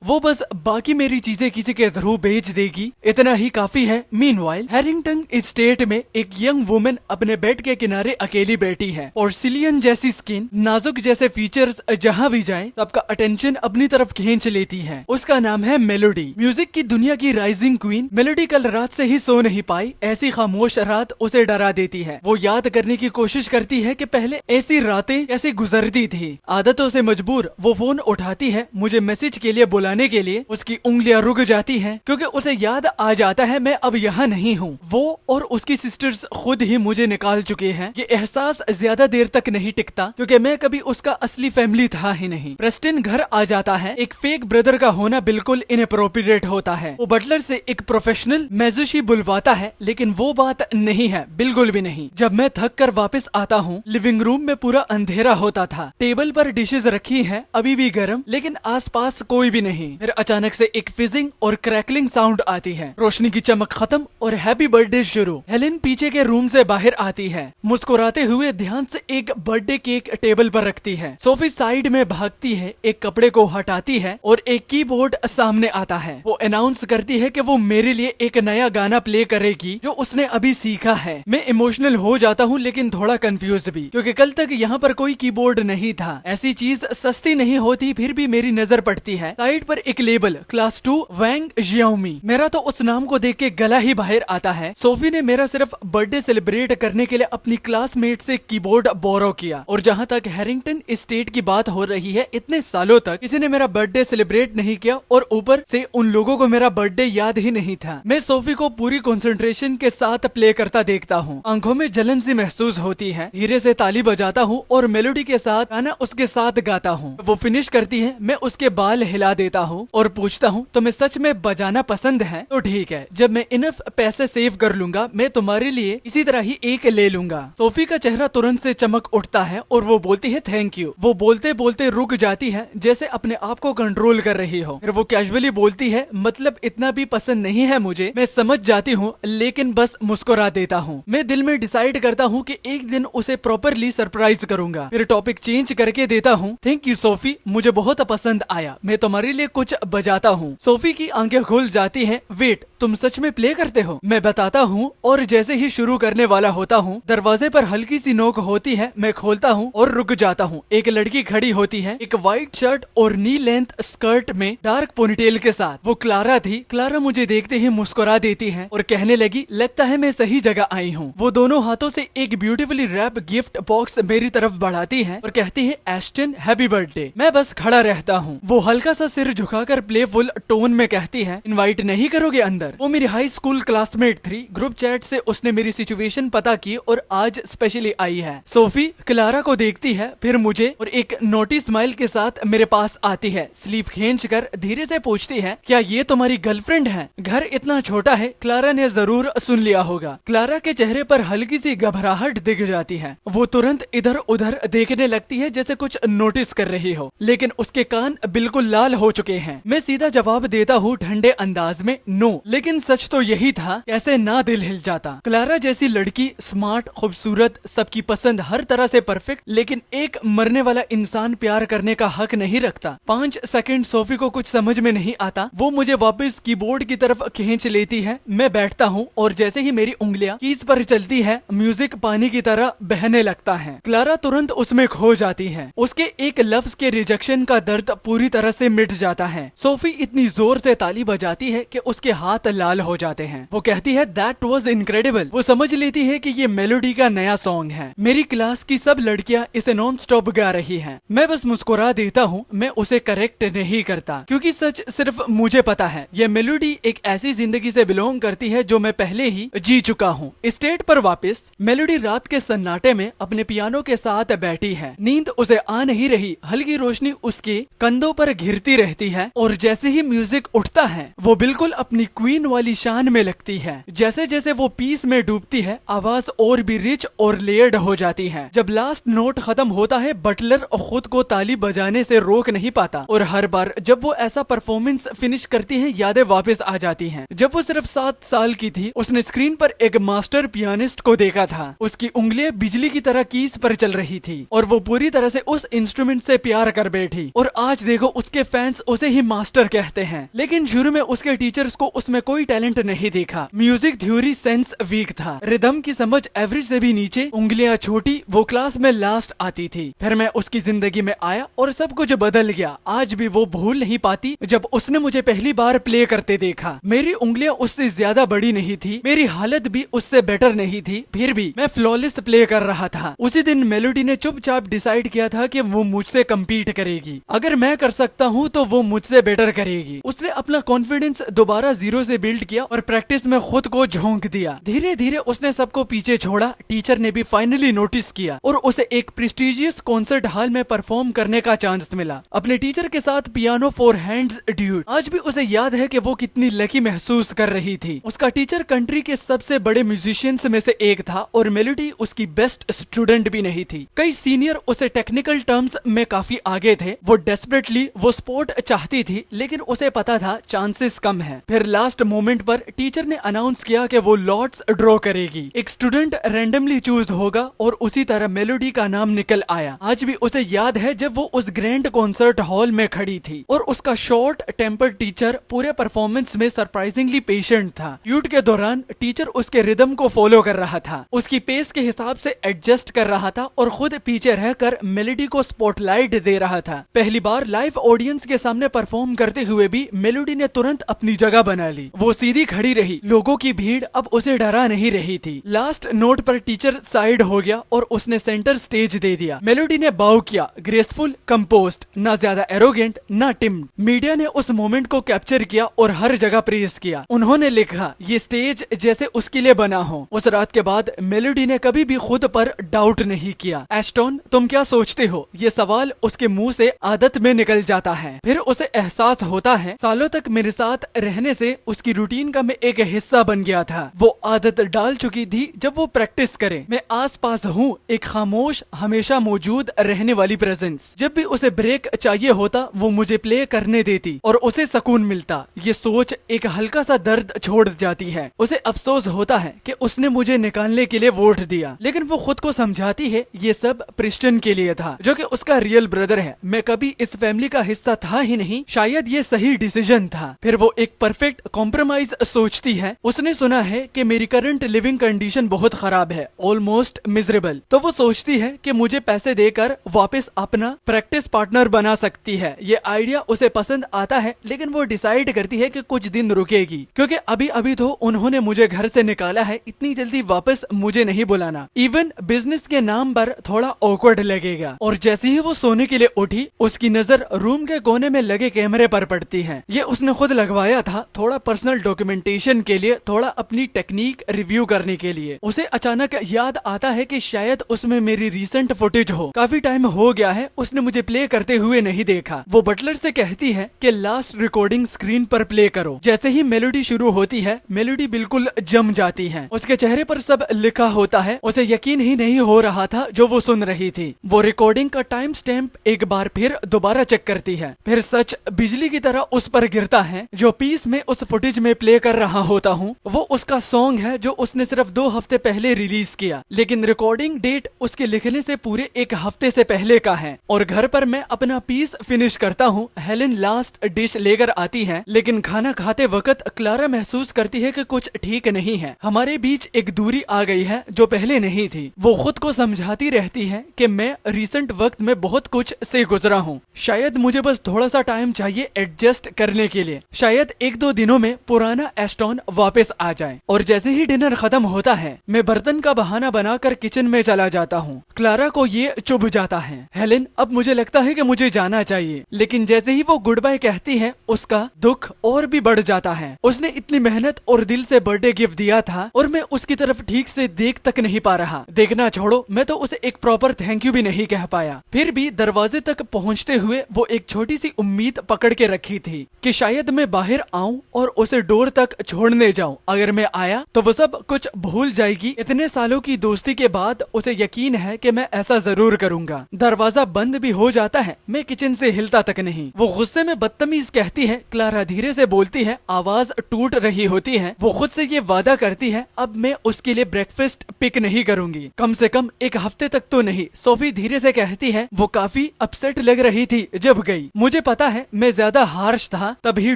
वो बस बाकी मेरी चीजें किसी के थ्रू बेच देगी, इतना ही काफी है। मीनवाइल हैरिंगटन एस्टेट में एक यंग वुमन अपने बेड के किनारे अकेली बैठी है और सिलियन जैसी स्किन, नाजुक जैसे फीचर्स जहाँ भी जाए सबका अटेंशन अपनी तरफ खींच लेती है। उसका नाम है मेलोडी, म्यूजिक की दुनिया की राइजिंग क्वीन। मेलोडी कल रात से ही सो नहीं पाई। ऐसी खामोश रात उसे डरा देती है। वो याद करने की कोशिश करती है कि पहले ऐसी रातें कैसे गुजरती थी। आदतों से मजबूर वो फोन उठाती है। मुझे मैसेज के लिए बुलाने के लिए उसकी उंगलियां रुक जाती हैं, क्योंकि उसे याद आ जाता है मैं अब यहाँ नहीं हूँ। वो और उसकी सिस्टर्स खुद ही मुझे निकाल चुके हैं। ये एहसास ज्यादा देर तक नहीं टिकता, क्योंकि मैं कभी उसका असली फैमिली था ही नहीं। प्रेस्टन घर आ जाता है। एक फेक ब्रदर का होना बिल्कुल इनअप्रोप्रिएट होता है। वो बटलर से एक प्रोफेशनल मैजुशी बुलवाता है, लेकिन वो बात नहीं है, बिल्कुल भी नहीं। जब मैं थक कर वापस आता हूँ, लिविंग रूम में पूरा अंधेरा होता था। टेबल पर डिशेज रखी है, अभी भी गर्म, लेकिन आसपास कोई भी नहीं। फिर अचानक से एक फिजिंग और क्रैकलिंग साउंड आती है। रोशनी की चमक खत्म और हैप्पी बर्थडे शुरू। हेलेन पीछे के रूम से बाहर आती है, मुस्कुराते हुए ध्यान से एक बर्थडे केक टेबल पर रखती है। सोफी साइड में भागती है, एक कपड़े को हटाती है और एक कीबोर्ड सामने आता है। वो अनाउंस करती है कि वो मेरे लिए एक नया गाना प्ले करेगी जो उसने अभी सीखा है। मैं इमोशनल हो जाता हूँ, लेकिन थोड़ा कंफ्यूज भी, क्योंकि कल तक यहाँ पर कोई कीबोर्ड नहीं था। ऐसी चीज सस्ती नहीं होती, फिर भी मेरी नजर पड़ती है। साइड पर एक लेबल, क्लास 2 वैंग जियाओमी। मेरा तो उस नाम को देख के गला ही बाहर आता है। सोफी ने मेरा सिर्फ बर्थडे सेलिब्रेट करने के लिए अपनी क्लासमेट से कीबोर्ड बोरो किया। और जहाँ तक हैरिंगटन एस्टेट की बात हो रही है, इतने सालों तक किसी ने मेरा बर्थडे सेलिब्रेट नहीं किया और ऊपर से उन लोगों को मेरा बर्थडे याद ही नहीं था। मैं सोफी को पूरी कंसंट्रेशन के साथ प्ले करता देखता हूँ। आंखों में जलन सी महसूस होती है। धीरे से ताली बजाता हूँ और मेलोडी के साथ गाना उसके साथ गाता हूँ। वो फिनिश करती है, मैं उसके बाल हिला देता हूँ और पूछता हूँ तो मैं सच में बजाना पसंद है? तो ठीक है, जब मैं इनफ पैसे सेव कर लूंगा मैं तुम्हारे लिए इसी तरह ही एक ले लूंगा। सोफी का चेहरा तुरंत से चमक उठता है और वो बोलती है थैंक यू। वो बोलते बोलते रुक जाती है, जैसे अपने आप को कंट्रोल कर रही हो। फिर वो कैजुअली बोलती है मतलब इतना भी पसंद नहीं है मुझे। मैं समझ जाती हूँ, लेकिन बस मुस्कुरा देता हूँ। मैं दिल में डिसाइड करता हूँ कि एक दिन उसे प्रॉपरली सरप्राइज करूंगा। फिर टॉपिक चेंज करके देता हूँ, थैंक यू सोफी, मुझे बहुत पसंद आया, मैं तुम्हारे लिए कुछ बजाता हूँ। सोफी की आंखें खुल जाती हैं। वेट, तुम सच में प्ले करते हो? मैं बताता हूँ और जैसे ही शुरू करने वाला होता हूँ, दरवाजे पर हल्की सी नोक होती है। मैं खोलता हूँ और रुक जाता हूँ। एक लड़की खड़ी होती है, एक व्हाइट शर्ट और नी लेंथ स्कर्ट में डार्क पोनीटेल के साथ। वो क्लारा थी। क्लारा मुझे देखते ही मुस्कुरा देती है और कहने लगी लगता है मैं सही जगह आई हूँ। वो दोनों हाथों से एक ब्यूटीफुली रैप गिफ्ट बॉक्स मेरी तरफ बढ़ाती है और कहती है एस्टन हैप्पी बर्थडे। मैं बस खड़ा रहता हूँ। वो हल्का सा सिर झुकाकर प्लेफुल टोन में कहती है इनवाइट नहीं करोगे अंदर? वो मेरी हाई स्कूल क्लासमेट थी। ग्रुप चैट से उसने मेरी सिचुएशन पता की और आज स्पेशली आई है। सोफी क्लारा को देखती है, फिर मुझे, और एक नोटी स्माइल के साथ मेरे पास आती है। स्लीव खींचकर धीरे से पूछती है क्या ये तुम्हारी गर्लफ्रेंड है? घर इतना छोटा है, क्लारा ने जरूर सुन लिया होगा। क्लारा के चेहरे पर हल्की सी घबराहट दिख जाती है। वो तुरंत इधर उधर देखने लगती है जैसे कुछ नोटिस कर रही हो, लेकिन उसके कान बिल्कुल लाल हो चुके हैं। मैं सीधा जवाब देता हूँ ठंडे अंदाज में, नो। लेकिन सच तो यही था, कैसे ना दिल हिल जाता। क्लारा जैसी लड़की, स्मार्ट, खूबसूरत, सबकी पसंद, हर तरह से परफेक्ट, लेकिन एक मरने वाला इंसान प्यार करने का हक नहीं रखता। 5 सेकंड सोफी को कुछ समझ में नहीं आता। वो मुझे वापस कीबोर्ड की तरफ खींच लेती है। मैं बैठता हूँ और जैसे ही मेरी उंगलियां कीज पर चलती है, म्यूजिक पानी की तरह बहने लगता है। क्लारा तुरंत उसमें खो जाती है। उसके एक लफ्ज के रिजेक्शन का दर्द पूरी तरह से मिट जाता है। सोफी इतनी जोर से ताली बजाती है कि उसके हाथ लाल हो जाते हैं। वो कहती है दैट वाज इनक्रेडिबल। वो समझ लेती है कि ये मेलोडी का नया सॉन्ग है। मेरी क्लास की सब लड़कियां इसे नॉन स्टॉप गा रही हैं। मैं बस मुस्कुरा देता हूँ। मैं उसे करेक्ट नहीं करता, क्योंकि सच सिर्फ मुझे पता है। ये मेलोडी एक ऐसी जिंदगी से बिलोंग करती है जो मैं पहले ही जी चुका हूँ। स्टेट पर वापस मेलोडी रात के सन्नाटे में अपने पियानो के साथ बैठी है। नींद उसे आ नहीं रही। हल्की रोशनी उसके कंधों पर घिरती रहती है और जैसे ही म्यूजिक उठता है, वो बिल्कुल अपनी क्वीन वाली शान में लगती है। जैसे जैसे वो पीस में डूबती है, आवाज और भी रिच और लेयर्ड हो जाती है। जब लास्ट नोट खत्म होता है, बटलर खुद को ताली बजाने से रोक नहीं पाता और हर बार जब वो ऐसा परफॉर्मेंस फिनिश करती है, यादें वापस आ जाती हैं। जब वो सिर्फ 7 साल की थी, उसने स्क्रीन पर एक मास्टर पियानिस्ट को देखा था। उसकी उंगलियां बिजली की तरह कीज पर चल रही थी और वो पूरी तरह से उस इंस्ट्रूमेंट से प्यार कर बैठी। और आज देखो, उसके फैंस उसे ही मास्टर कहते हैं। लेकिन शुरू में उसके टीचर्स को उसमें कोई टैलेंट नहीं देखा। म्यूजिक थ्योरी सेंस वीक था, रिदम की समझ एवरेज से भी नीचे, उंगलियां छोटी। वो क्लास में लास्ट आती थी। फिर मैं उसकी जिंदगी में आया और सब कुछ बदल गया। आज भी वो भूल नहीं पाती जब उसने मुझे पहली बार प्ले करते देखा। मेरी उंगलियां उससे ज्यादा बड़ी नहीं थी, मेरी हालत भी उससे बेटर नहीं थी, फिर भी मैं फ्लॉलेस प्ले कर रहा था। उसी दिन मेलोडी ने चुपचाप डिसाइड किया था कि वो मुझसे कम्पीट करेगी। अगर मैं कर सकता हूँ तो वो मुझसे बेटर करेगी। उसने अपना कॉन्फिडेंस दोबारा जीरो से बिल्ड किया और प्रैक्टिस में खुद को झोंक दिया। धीरे धीरे उसने सबको पीछे छोड़ा। टीचर ने भी फाइनली नोटिस किया और उसे एक प्रेस्टिजियस कॉन्सर्ट हॉल में परफॉर्म करने का चांस मिला, अपने टीचर के साथ पियानो 4 हैंड्स ड्यूट। आज भी उसे याद है कि वो कितनी लकी महसूस कर रही थी। उसका टीचर कंट्री के सबसे बड़े म्यूजिशियंस में से एक था और मेलोडी उसकी बेस्ट स्टूडेंट भी नहीं थी। कई सीनियर उसे टेक्निकल टर्म्स में काफी आगे थे। वो डेस्परेटली वो स्पोर्ट चाहती थी, लेकिन उसे पता था चांसेस कम है। फिर लास्ट मोमेंट पर टीचर ने अनाउंस किया कि वो लॉट्स ड्रॉ करेगी। एक स्टूडेंट रैंडमली चूज होगा और उसी तरह मेलोडी का नाम निकल आया। आज भी उसे याद है जब वो उस ग्रैंड कॉन्सर्ट हॉल में खड़ी थी और उसका शॉर्ट टेम्पर टीचर पूरे परफॉर्मेंस में सरप्राइजिंगली पेशेंट था। ट्यूट के दौरान टीचर उसके रिदम को फॉलो कर रहा था, उसकी पेस के हिसाब से एडजस्ट कर रहा था और खुद पीछे रहकर मेलोडी को स्पॉटलाइट दे रहा था। पहली बार लाइव ऑडियंस के सामने परफॉर्म करते हुए भी मेलोडी ने तुरंत अपनी जगह बना ली। वो सीधी खड़ी रही। लोगों की भीड़ अब उसे डरा नहीं रही थी। लास्ट नोट पर टीचर साइड हो गया और उसने सेंटर स्टेज दे दिया। मेलोडी ने बाउ किया, ग्रेसफुल, कंपोज्ड, ना ज्यादा एरोगेंट ना टिम्ड। मीडिया ने उस मोमेंट को कैप्चर किया और हर जगह प्रेज किया। उन्होंने लिखा, ये स्टेज जैसे उसके लिए बना हो। उस रात के बाद मेलोडी ने कभी भी खुद पर डाउट नहीं किया। एस्टोन, तुम क्या सोचते हो? ये सवाल उसके मुंह से आदत में निकल जाता है। फिर उसे एहसास होता है सालों तक मेरे साथ रहने से उसकी रूटीन का मैं एक हिस्सा बन गया था। वो आदत डाल चुकी थी जब वो प्रैक्टिस करे। मैं आस पास हूँ, एक खामोश, हमेशा मौजूद रहने वाली प्रेजेंस। जब भी उसे ब्रेक चाहिए होता, वो मुझे प्ले करने देती और उसे सुकून मिलता। ये सोच एक हल्का सा दर्द छोड़ जाती है। उसे अफसोस होता है कि उसने मुझे निकालने के लिए वोट दिया, लेकिन वो खुद को समझाती है ये सब प्रिस्टन के लिए था, जो कि उसका रियल ब्रदर है। मैं कभी इस फैमिली का हिस्सा था ही नहीं, शायद ये सही डिसीजन था। फिर वो एक परफेक्ट कॉम्प्रोमाइज सोचती है। उसने सुना है कि मेरी करंट लिविंग कंडीशन बहुत खराब है, ऑलमोस्ट मिजरेबल। तो वो सोचती है कि मुझे पैसे देकर वापस अपना प्रैक्टिस पार्टनर बना सकती है। ये आइडिया उसे पसंद आता है, लेकिन वो डिसाइड करती है कि कुछ दिन रुकेगी, क्योंकि अभी अभी तो उन्होंने मुझे घर से निकाला है, इतनी जल्दी वापस मुझे नहीं बुलाना। इवन बिजनेस के नाम पर थोड़ा ऑकवर्ड लगेगा। और जैसे ही वो सोने के लिए उठी, उसकी नजर रूम के कोने में लगे कैमरे पर पड़ती है। ये उसने खुद लगवाया था, थोड़ा पर्सनल डॉक्यूमेंटेशन के लिए, थोड़ा अपनी टेक्निक रिव्यू करने के लिए। उसे अचानक याद आता है कि शायद उसमें मेरी रिसेंट फुटेज हो। काफी टाइम हो गया है उसने मुझे प्ले करते हुए नहीं देखा। वो बटलर से कहती है कि लास्ट रिकॉर्डिंग स्क्रीन पर प्ले करो। जैसे ही मेलोडी शुरू होती है, मेलोडी बिल्कुल जम जाती है। उसके चेहरे पर सब लिखा होता है। उसे यकीन ही नहीं हो रहा था जो वो सुन रही थी। वो रिकॉर्डिंग का टाइम स्टैम्प एक बार फिर दोबारा चेक करती है। फिर सच बिजली की तरह उस पर गिरता है। जो पीस में उस फुटेज में प्ले कर रहा होता हूँ वो उसका सॉन्ग है जो उसने सिर्फ 2 हफ्ते पहले रिलीज किया, लेकिन रिकॉर्डिंग डेट उसके लिखने से पूरे 1 हफ्ते से पहले का है। और घर पर मैं अपना पीस फिनिश करता हूँ। हेलेन लास्ट डिश लेकर आती है, लेकिन खाना खाते वक्त क्लारा महसूस करती है कि कुछ ठीक नहीं है। हमारे बीच एक दूरी आ गई है जो पहले नहीं थी। वो खुद को समझाती रहती है कि मैं रिसेंट वक्त में बहुत कुछ से गुजरा हूँ, शायद मुझे बस थोड़ा सा टाइम चाहिए एडजस्ट करने के लिए। शायद 1-2 दिनों में पुराना एस्टोन वापस आ जाए। और जैसे ही डिनर खत्म होता है मैं बर्तन का बहाना बनाकर किचन में चला जाता हूँ। क्लारा को ये चुभ जाता है। हेलेन, अब मुझे लगता है कि मुझे जाना चाहिए, लेकिन जैसे ही वो गुड बाय कहती है उसका दुख और भी बढ़ जाता है। उसने इतनी मेहनत और दिल से बर्थडे गिफ्ट दिया था और मैं उसकी तरफ ठीक से देख तक नहीं पा रहा। देखना छोड़ो, मैं तो उसे एक प्रॉपर थैंक यू भी नहीं कह पाया। फिर भी दरवाजे तक पहुंचते हुए वो एक छोटी सी उम्मीद पकड़ के रखी थी कि शायद मैं बाहर आऊं और उसे डोर तक छोड़ने जाऊं। अगर मैं आया तो वो सब कुछ भूल जाएगी। इतने सालों की दोस्ती के बाद उसे यकीन है कि मैं ऐसा जरूर करूंगा। दरवाजा बंद भी हो जाता है, मैं किचन से हिलता तक नहीं। वो गुस्से में बदतमीज कहती है। क्लारा धीरे से बोलती है, आवाज टूट रही होती है। वो खुद से ये वादा करती है अब मैं उसके लिए ब्रेकफास्ट पिक नहीं करूंगी, कम से कम 1 हफ्ते तक तो नहीं। सोफी धीरे से कहती है। वो काफी अपसेट लग रही थी जब गई। मुझे पता है मैं ज्यादा हार्श था। तभी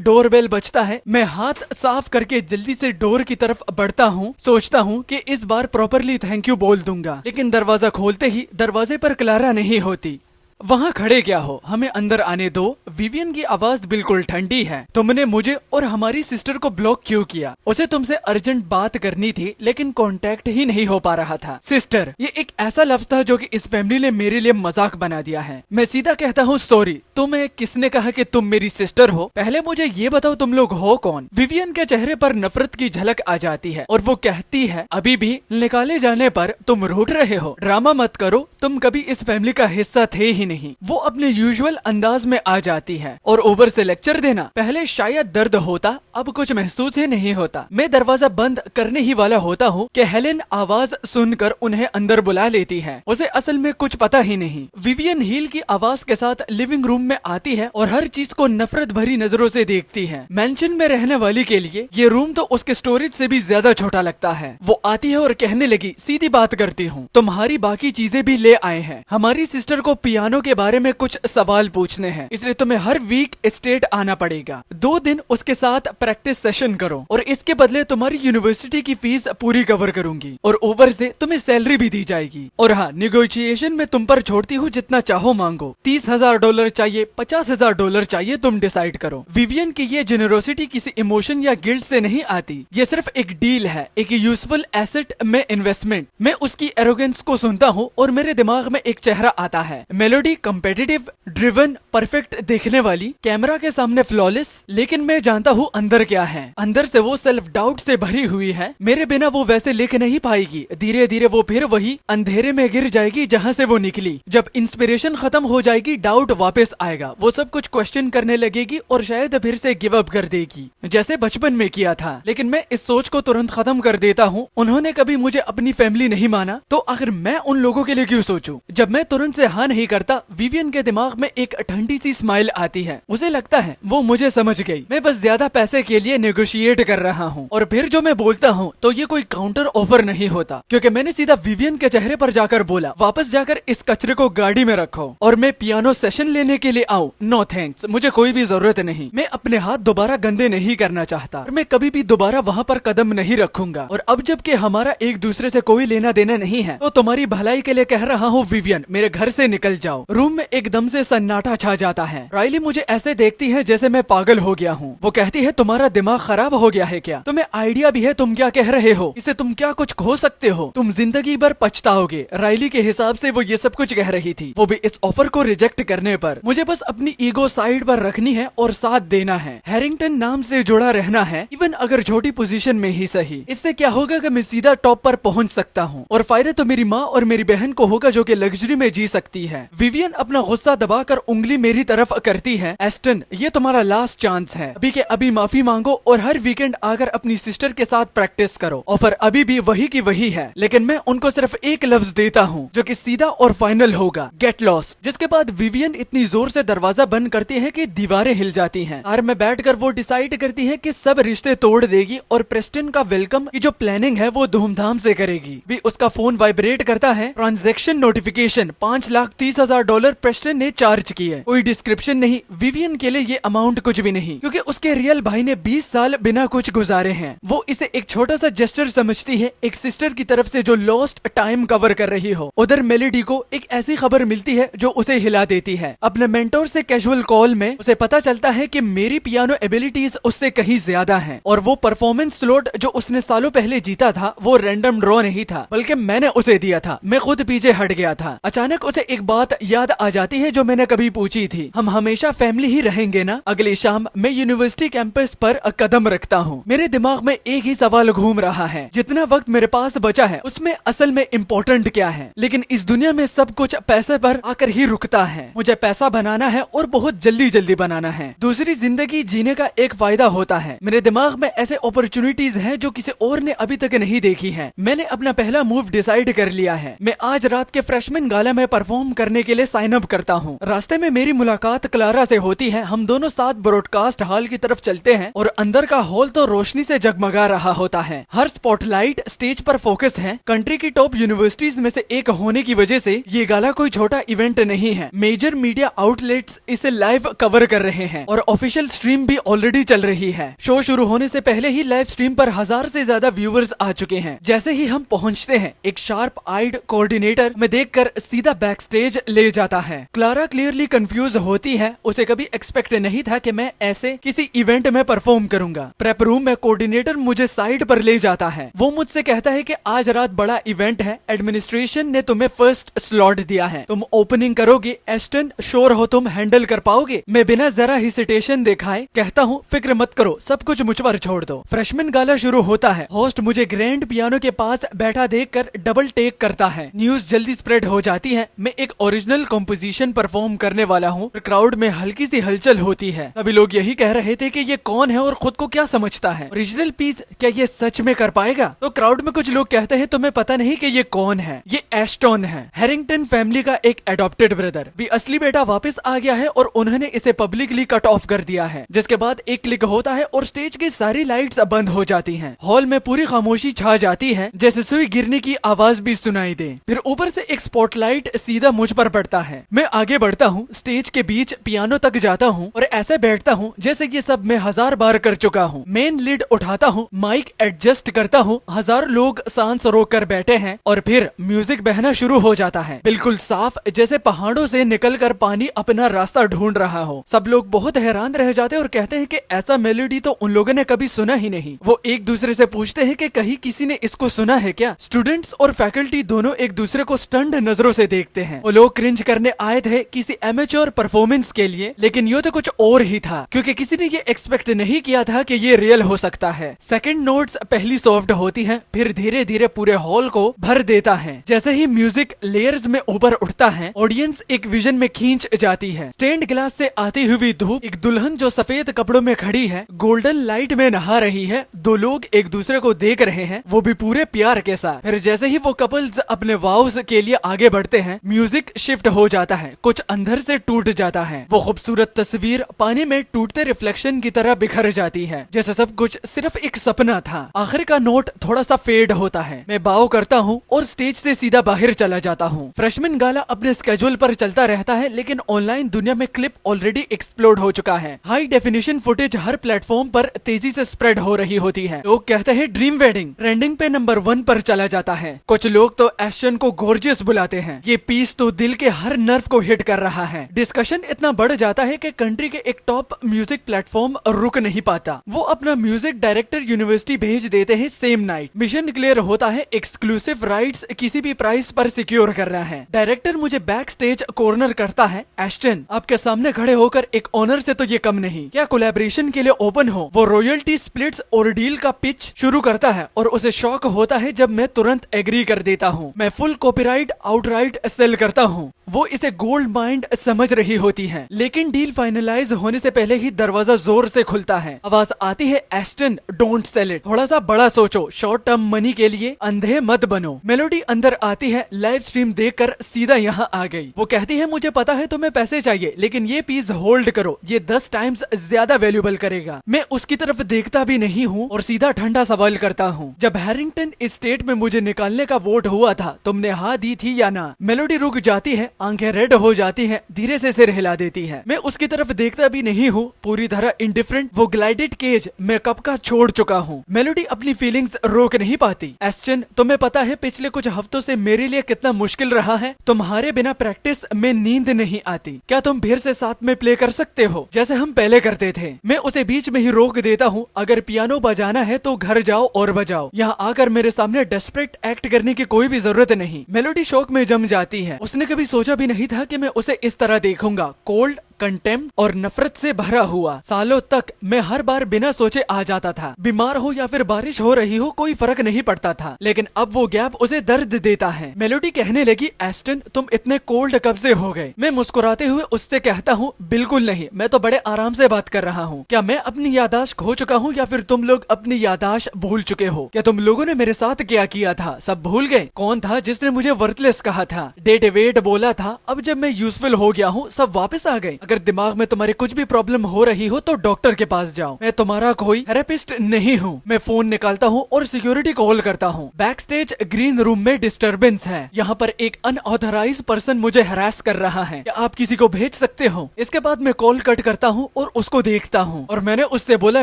डोरबेल बजता है। मैं हाथ साफ करके जल्दी से डोर की तरफ बढ़ता हूँ। सोचता हूँ कि इस बार प्रॉपरली थैंक यू बोल दूंगा, लेकिन दरवाजा खोलते ही दरवाजे पर क्लारा नहीं होती। वहाँ खड़े क्या हो, हमें अंदर आने दो। विवियन की आवाज बिल्कुल ठंडी है। तुमने मुझे और हमारी सिस्टर को ब्लॉक क्यों किया? उसे तुमसे अर्जेंट बात करनी थी, लेकिन कांटेक्ट ही नहीं हो पा रहा था। सिस्टर, ये एक ऐसा लफ्ज था जो कि इस फैमिली ने मेरे लिए मजाक बना दिया है। मैं सीधा कहता हूँ सॉरी। तुम्हें किसने कहा कि तुम मेरी सिस्टर हो? पहले मुझे ये बताओ तुम लोग हो कौन? विवियन के चेहरे पर नफरत की झलक आ जाती है और वो कहती है, अभी भी निकाले जाने पर तुम रूठ रहे हो। ड्रामा मत करो, तुम कभी इस फैमिली का हिस्सा थे ही नहीं। वो अपने यूजुअल अंदाज में आ जाती है और ऊपर से लेक्चर देना। पहले शायद दर्द होता, अब कुछ महसूस ही नहीं होता। मैं दरवाजा बंद करने ही वाला होता हूँ कि हेलेन आवाज सुनकर उन्हें अंदर बुला लेती है। उसे असल में कुछ पता ही नहीं। विवियन हील की आवाज के साथ लिविंग रूम में आती है और हर चीज को नफरत भरी नजरों से देखती है। मेंशन में रहने वाली के लिए ये रूम तो उसके स्टोरेज से भी ज्यादा छोटा लगता है। वो आती है और कहने लगी, सीधी बात करती हूँ, तुम्हारी बाकी चीजें भी ले आए हैं। हमारी सिस्टर को पियानो के बारे में कुछ सवाल पूछने हैं, इसलिए तुम्हें हर वीक स्टेट आना पड़ेगा। 2 दिन उसके साथ प्रैक्टिस सेशन करो और इसके बदले तुम्हारी यूनिवर्सिटी की फीस पूरी कवर करूंगी और ऊपर से तुम्हें सैलरी भी दी जाएगी। और हाँ, निगोशिएशन में तुम पर छोड़ती हूँ, जितना चाहो मांगो। $30,000 चाहिए, $50,000 चाहिए, तुम डिसाइड करो। विवियन की ये जेनरोसिटी किसी इमोशन या गिल्ट से नहीं आती। ये सिर्फ एक डील है, एक यूजफुल एसेट में इन्वेस्टमेंट। मैं उसकी एरोगेंस को सुनता हूँ और मेरे दिमाग में एक चेहरा आता है। मेलोडी कॉम्पिटिटिव, ड्रिवन, परफेक्ट देखने वाली, कैमरा के सामने फ्लॉलेस। लेकिन मैं जानता हूँ अंदर क्या है। अंदर से वो सेल्फ डाउट से भरी हुई है। मेरे बिना वो वैसे लिख नहीं पाएगी। धीरे धीरे वो फिर वही अंधेरे में गिर जाएगी जहाँ से वो निकली। जब इंस्पिरेशन खत्म हो जाएगी, डाउट वापस आएगा। वो सब कुछ क्वेश्चन करने लगेगी और शायद फिर से गिव अप कर देगी, जैसे बचपन में किया था। लेकिन मैं इस सोच को तुरंत खत्म कर देता हूँ। उन्होंने कभी मुझे अपनी फैमिली नहीं माना, तो आखिर मैं उन लोगों के लिए क्यों सोचूं? जब मैं तुरंत से हाँ नहीं करता, विवियन के दिमाग में एक ठंडी सी स्माइल आती है। उसे लगता है वो मुझे समझ गई। मैं बस ज्यादा पैसे के लिए नेगोशिएट कर रहा हूँ और फिर जो मैं बोलता हूँ तो ये कोई काउंटर ऑफर नहीं होता, क्योंकि मैंने सीधा विवियन के चेहरे पर जाकर बोला, वापस जाकर इस कचरे को गाड़ी में रखो और मैं पियानो सेशन लेने के लिए आऊँ। नो थैंक्स, मुझे कोई भी जरूरत नहीं। मैं अपने हाथ दोबारा गंदे नहीं करना चाहता और मैं कभी भी दोबारा वहाँ पर कदम नहीं रखूंगा। और अब जबकि हमारा एक दूसरे से कोई लेना देना नहीं है, तो तुम्हारी भलाई के लिए कह रहा हूँ विवियन, मेरे घर से निकल जाओ। रूम में एकदम से सन्नाटा छा जाता है। राइली मुझे ऐसे देखती है जैसे मैं पागल हो गया हूँ। वो कहती है, तुम्हारा दिमाग खराब हो गया है क्या? तुम्हें आइडिया भी है तुम क्या कह रहे हो? इससे तुम क्या कुछ खो सकते हो? तुम जिंदगी भर पछताओगे। राइली के हिसाब से वो ये सब कुछ कह रही थी, वो भी इस ऑफर को रिजेक्ट करने पर। मुझे बस अपनी ईगो साइड पर रखनी है और साथ देना है। हैरिंगटन नाम से जुड़ा रहना है, इवन अगर छोटी पोजीशन में ही सही। इससे क्या होगा कि मैं सीधा टॉप पर पहुंच सकता हूँ और फायदा तो मेरी माँ और मेरी बहन को होगा, जो कि लग्जरी में जी सकती है। विवियन अपना गुस्सा दबाकर उंगली मेरी तरफ करती है। एस्टन, ये तुम्हारा लास्ट चांस है, अभी के अभी माफी मांगो और हर वीकेंड आकर अपनी सिस्टर के साथ प्रैक्टिस करो। ऑफर अभी भी वही की वही है, लेकिन मैं उनको सिर्फ एक लफ्ज देता हूँ जो कि सीधा और फाइनल होगा, गेट लॉस्ट। जिसके बाद विवियन इतनी जोर से दरवाजा बंद करती है कि दीवारें हिल जाती हैं। कार में बैठकर वो डिसाइड करती है कि सब रिश्ते तोड़ देगी और प्रेस्टन का वेलकम की जो प्लानिंग है वो धूमधाम से करेगी। भी उसका फोन वाइब्रेट करता है, ट्रांजैक्शन नोटिफिकेशन, $5,30,000 प्रेस्टन ने चार्ज किए। कोई डिस्क्रिप्शन नहीं, विवियन के लिए ये अमाउंट कुछ भी नहीं, क्योंकि उसके रियल भाई ने 20 साल बिना कुछ गुजारे हैं। वो इसे एक छोटा सा जेस्चर समझती है, एक सिस्टर की तरफ से जो लॉस्ट टाइम कवर कर रही हो। उधर मेलेडी को एक ऐसी खबर मिलती है जो उसे हिला देती है। अपने मेंटोर से कैजुअल कॉल में उसे पता चलता है कि मेरी पियानो एबिलिटीज उससे कहीं ज्यादा हैं और वो परफॉर्मेंस स्लॉट जो उसने सालों पहले जीता था वो रैंडम ड्रॉ नहीं था, बल्कि मैंने उसे दिया था। मैं खुद पीछे हट गया था। अचानक उसे एक बात याद आ जाती है जो मैंने कभी पूछी थी, हम हमेशा फैमिली ही रहेंगे ना? अगली शाम मैं यूनिवर्सिटी कैंपस पर कदम रखता हूँ। मेरे दिमाग में एक ही सवाल घूम रहा है, जितना वक्त मेरे पास बचा है उसमें असल में इम्पोर्टेंट क्या है? लेकिन इस दुनिया में सब कुछ पैसे पर आकर ही रुकता है। मुझे पैसा बनाना है और बहुत जल्दी जल्दी बनाना है। दूसरी जिंदगी जीने का एक फायदा होता है। मेरे दिमाग में ऐसे अपॉर्चुनिटीज हैं जो किसी और ने अभी तक नहीं देखी हैं। मैंने अपना पहला मूव डिसाइड कर लिया है। मैं आज रात के फ्रेशमैन गाला में परफॉर्म करने के लिए साइन अप करता हूँ। रास्ते में मेरी मुलाकात क्लारा से होती है। हम दोनों साथ ब्रॉडकास्ट हॉल की तरफ चलते हैं और अंदर का हॉल तो रोशनी से जगमगा रहा होता है। हर स्पॉटलाइट स्टेज पर फोकस है। कंट्री की टॉप यूनिवर्सिटीज में से एक होने की वजह से ये गाला कोई छोटा इवेंट नहीं है। मेजर मीडिया आउटलेट्स इसे लाइव कवर कर रहे हैं और ऑफिशियल स्ट्रीम भी ऑलरेडी चल रही है। शो शुरू होने से पहले ही लाइव स्ट्रीम पर 1000 से ज्यादा व्यूअर्स आ चुके हैं। जैसे ही हम पहुंचते हैं, एक शार्प आइड कोऑर्डिनेटर में देखकर सीधा बैक स्टेज ले जाता है। क्लारा क्लियरली कंफ्यूज होती है। उसे कभी एक्सपेक्ट नहीं था कि मैं ऐसे किसी इवेंट में परफॉर्म करूंगा। प्रेप रूम में कोऑर्डिनेटर मुझे साइड पर ले जाता है। वो मुझसे कहता है कि आज रात बड़ा इवेंट है, एडमिनिस्ट्रेशन ने तुम्हें फर्स्ट स्लॉट दिया है, तुम ओपनिंग करोगे। एस्टन, श्योर हो तुम हैंडल कर पाओगे? मैं बिना जरा हेसिटेशन दिखाए कहता हूँ, फिक्र मत करो, सब कुछ मुझ पर छोड़ दो। फ्रेशमैन गाला शुरू होता है। होस्ट मुझे ग्रैंड पियानो के पास बैठा देखकर डबल टेक करता है। न्यूज जल्दी स्प्रेड हो जाती है। मैं एक ओरिजिनल कॉम्पोजिशन परफॉर्म करने वाला हूँ। क्राउड में हल्की सी हलचल होती है। सभी लोग यही कह रहे थे कि ये कौन है और खुद को क्या समझता है, ओरिजिनल पीस क्या ये सच में कर पाएगा? तो क्राउड में कुछ लोग कहते हैं तुम्हें पता नहीं कि ये कौन है? ये एस्टन है, हैरिंगटन फैमिली का एक एडॉप्टेड ब्रदर। भी असली बेटा वापस आ गया है और उन्होंने इसे पब्लिकली कट ऑफ कर दिया है। जिसके बाद एक क्लिक होता है और स्टेज की सारी लाइट्स बंद हो जाती हैं। हॉल में पूरी खामोशी छा जाती है, जैसे सुई गिरने की आवाज भी सुनाई दे। फिर ऊपर से एक स्पॉटलाइट सीधा मुझ पर पड़ता है। मैं आगे बढ़ता हूँ, स्टेज के बीच पियानो तक जाता हूँ और ऐसे बैठता हूँ जैसे ये सब मैं 1000 बार कर चुका हूँ। मेन लीड उठाता हूँ, माइक एडजस्ट करता हूँ। 1000 लोग सांस रोक कर बैठे हैं और फिर म्यूजिक बहना शुरू हो जाता है, बिल्कुल साफ, जैसे पहाड़ों से निकलकर पानी अपना रास्ता ढूंढ रहा हो। सब लोग बहुत हैरान रह जाते हैं और कहते हैं कि ऐसा मेलोडी तो उन लोगों ने कभी सुना ही नहीं। वो एक दूसरे से पूछते हैं कि कहीं किसी ने इसको सुना है क्या? स्टूडेंट्स और फैकल्टी दोनों एक दूसरे को स्टंड नजरों से देखते हैं। वो लोग क्रिंज करने आए थे किसी एमेच्योर परफॉर्मेंस के लिए, लेकिन ये तो कुछ और ही था, क्योंकि किसी ने ये एक्सपेक्ट नहीं किया था कि ये रियल हो सकता है। सेकंड नोट्स पहली सॉफ्ट होती है, फिर धीरे धीरे पूरे हॉल को भर देता है। जैसे ही म्यूजिक लेयर्स में ऊपर उठता है, ऑडियंस एक विजन में खींच जाती है। स्टेंड ग्लास से आती हुई धूप, एक दुल्हन जो सफेद कपड़ों में खड़ी है, गोल्डन लाइट में नहा रही है। दो लोग एक दूसरे को देख रहे हैं, वो भी पूरे प्यार के साथ। फिर जैसे ही वो कपल्स अपने वाउस के लिए आगे बढ़ते हैं, म्यूजिक शिफ्ट हो जाता है, कुछ अंदर से टूट जाता है। वो खूबसूरत तस्वीर पानी में टूटते रिफ्लेक्शन की तरह बिखर जाती है, जैसे सब कुछ सिर्फ एक सपना था। आखिर का नोट थोड़ा सा फेड होता है। मैं बाव करता हूँ और स्टेज से सीधा बाहर चला जाता हूँ। फ्रेशमैन गाला अपने स्केड्यूल पर चलता रहता है, लेकिन ऑनलाइन दुनिया में क्लिप ऑलरेडी एक्सप्लोड हो चुका है। हाई डेफिनेशन फुटेज हर प्लेटफॉर्म पर तेजी से स्प्रेड हो रही होती है। लोग कहते हैं ड्रीम वेडिंग ट्रेंडिंग पे नंबर 1 पर चला जाता है। कुछ लोग तो एस्टन को गॉर्जियस बुलाते हैं। ये पीस तो दिल के हर नर्व को हिट कर रहा है। डिस्कशन इतना बढ़ जाता है कि कंट्री के एक टॉप म्यूजिक प्लेटफॉर्म रुक नहीं पाता। वो अपना म्यूजिक डायरेक्टर यूनिवर्सिटी भेज देते हैं सेम नाइट। मिशन क्लियर होता है, एक्सक्लूसिव राइट्स किसी भी प्राइस पर सिक्योर करना है। डायरेक्टर मुझे बैक स्टेज कॉर्नर करता है। एस्टन, आपके सामने खड़े होकर एक ऑनर से तो ये कम नहीं, क्या कोलैबोरेशन के लिए ओपन हो? वो रॉयल्टी स्प्लिट्स और डील का पिच शुरू करता है और उसे शॉक होता है जब मैं तुरंत एग्री कर देता हूँ। मैं फुल कॉपीराइट आउटराइट सेल करता हूँ। वो इसे गोल्ड माइंड समझ रही होती हैं। लेकिन डील फाइनलाइज होने से पहले ही दरवाजा जोर से खुलता है। आवाज आती है, एस्टन डोंट सेल इट, थोड़ा सा बड़ा सोचो, शॉर्ट टर्म मनी के लिए अंधे मत बनो। मेलोडी अंदर आती है, लाइव स्ट्रीम देखकर सीधा यहाँ आ गई। वो कहती है, मुझे पता है तुम्हें पैसे चाहिए, लेकिन ये पीस होल्ड करो, ये 10 टाइम्स ज्यादा वैल्यूएबल करेगा। मैं उसकी तरफ देखता भी नहीं हूँ और सीधा ठंडा सवाल करता हूँ, जब हैरिंगटन स्टेट में मुझे निकालने का वोट हुआ था, तुमने हाँ दी थी या ना? मेलोडी रुक जाती है, आंखें रेड हो जाती हैं, धीरे से सिर हिला देती है। मैं उसकी तरफ देखता भी नहीं हूँ, पूरी तरह इंडिफरेंट। वो ग्लाइडेड केज मैं कब का छोड़ चुका हूँ। मेलोडी अपनी फीलिंग्स रोक नहीं पाती। एस्टन, तुम्हें पता है पिछले कुछ हफ्तों से मेरे लिए कितना मुश्किल रहा है? तुम्हारे बिना प्रैक्टिस में नींद नहीं आती। क्या तुम फिर से साथ में प्ले कर सकते हो जैसे हम पहले करते थे? मैं उसे बीच में ही रोक देता हूँ, अगर पियानो बजाना है तो घर जाओ और बजाओ, यहाँ आकर मेरे सामने डेस्परेट एक्ट करने की कोई भी जरूरत नहीं। मेलोडी शौक में जम जाती है। उसने कभी सोचा भी नहीं था कि मैं उसे इस तरह देखूंगा, कोल्ड, कंटेम्प्ट और नफरत से भरा हुआ। सालों तक मैं हर बार बिना सोचे आ जाता था, बीमार हो या फिर बारिश हो रही हो कोई फर्क नहीं पड़ता था, लेकिन अब वो गैप उसे दर्द देता है। मेलोडी कहने लगी, एस्टन तुम इतने कोल्ड कब से हो गए? मैं मुस्कुराते हुए उससे कहता हूँ, बिल्कुल नहीं, मैं तो बड़े आराम से बात कर रहा हूँ। क्या मैं अपनी यादाश्त खो चुका हूँ या फिर तुम लोग अपनी यादाश्त भूल चुके हो? क्या तुम लोगों ने मेरे साथ क्या किया था सब भूल गए? कौन था जिसने मुझे वर्थलेस कहा था, डेड वेट बोला था? अब जब मैं यूजफुल हो गया हूँ सब वापस आ गए। अगर दिमाग में तुम्हारे कुछ भी प्रॉब्लम हो रही हो तो डॉक्टर के पास जाओ, मैं तुम्हारा कोई थेरेपिस्ट नहीं हूँ। मैं फोन निकालता हूँ और सिक्योरिटी कॉल करता हूँ। बैक स्टेज ग्रीन रूम में डिस्टर्बेंस है, यहाँ पर एक अनऑथराइज्ड पर्सन मुझे हरास कर रहा है, क्या आप किसी को भेज सकते हो? इसके बाद मैं कॉल कट करता हूँ और उसको देखता हूँ और मैंने उससे बोला,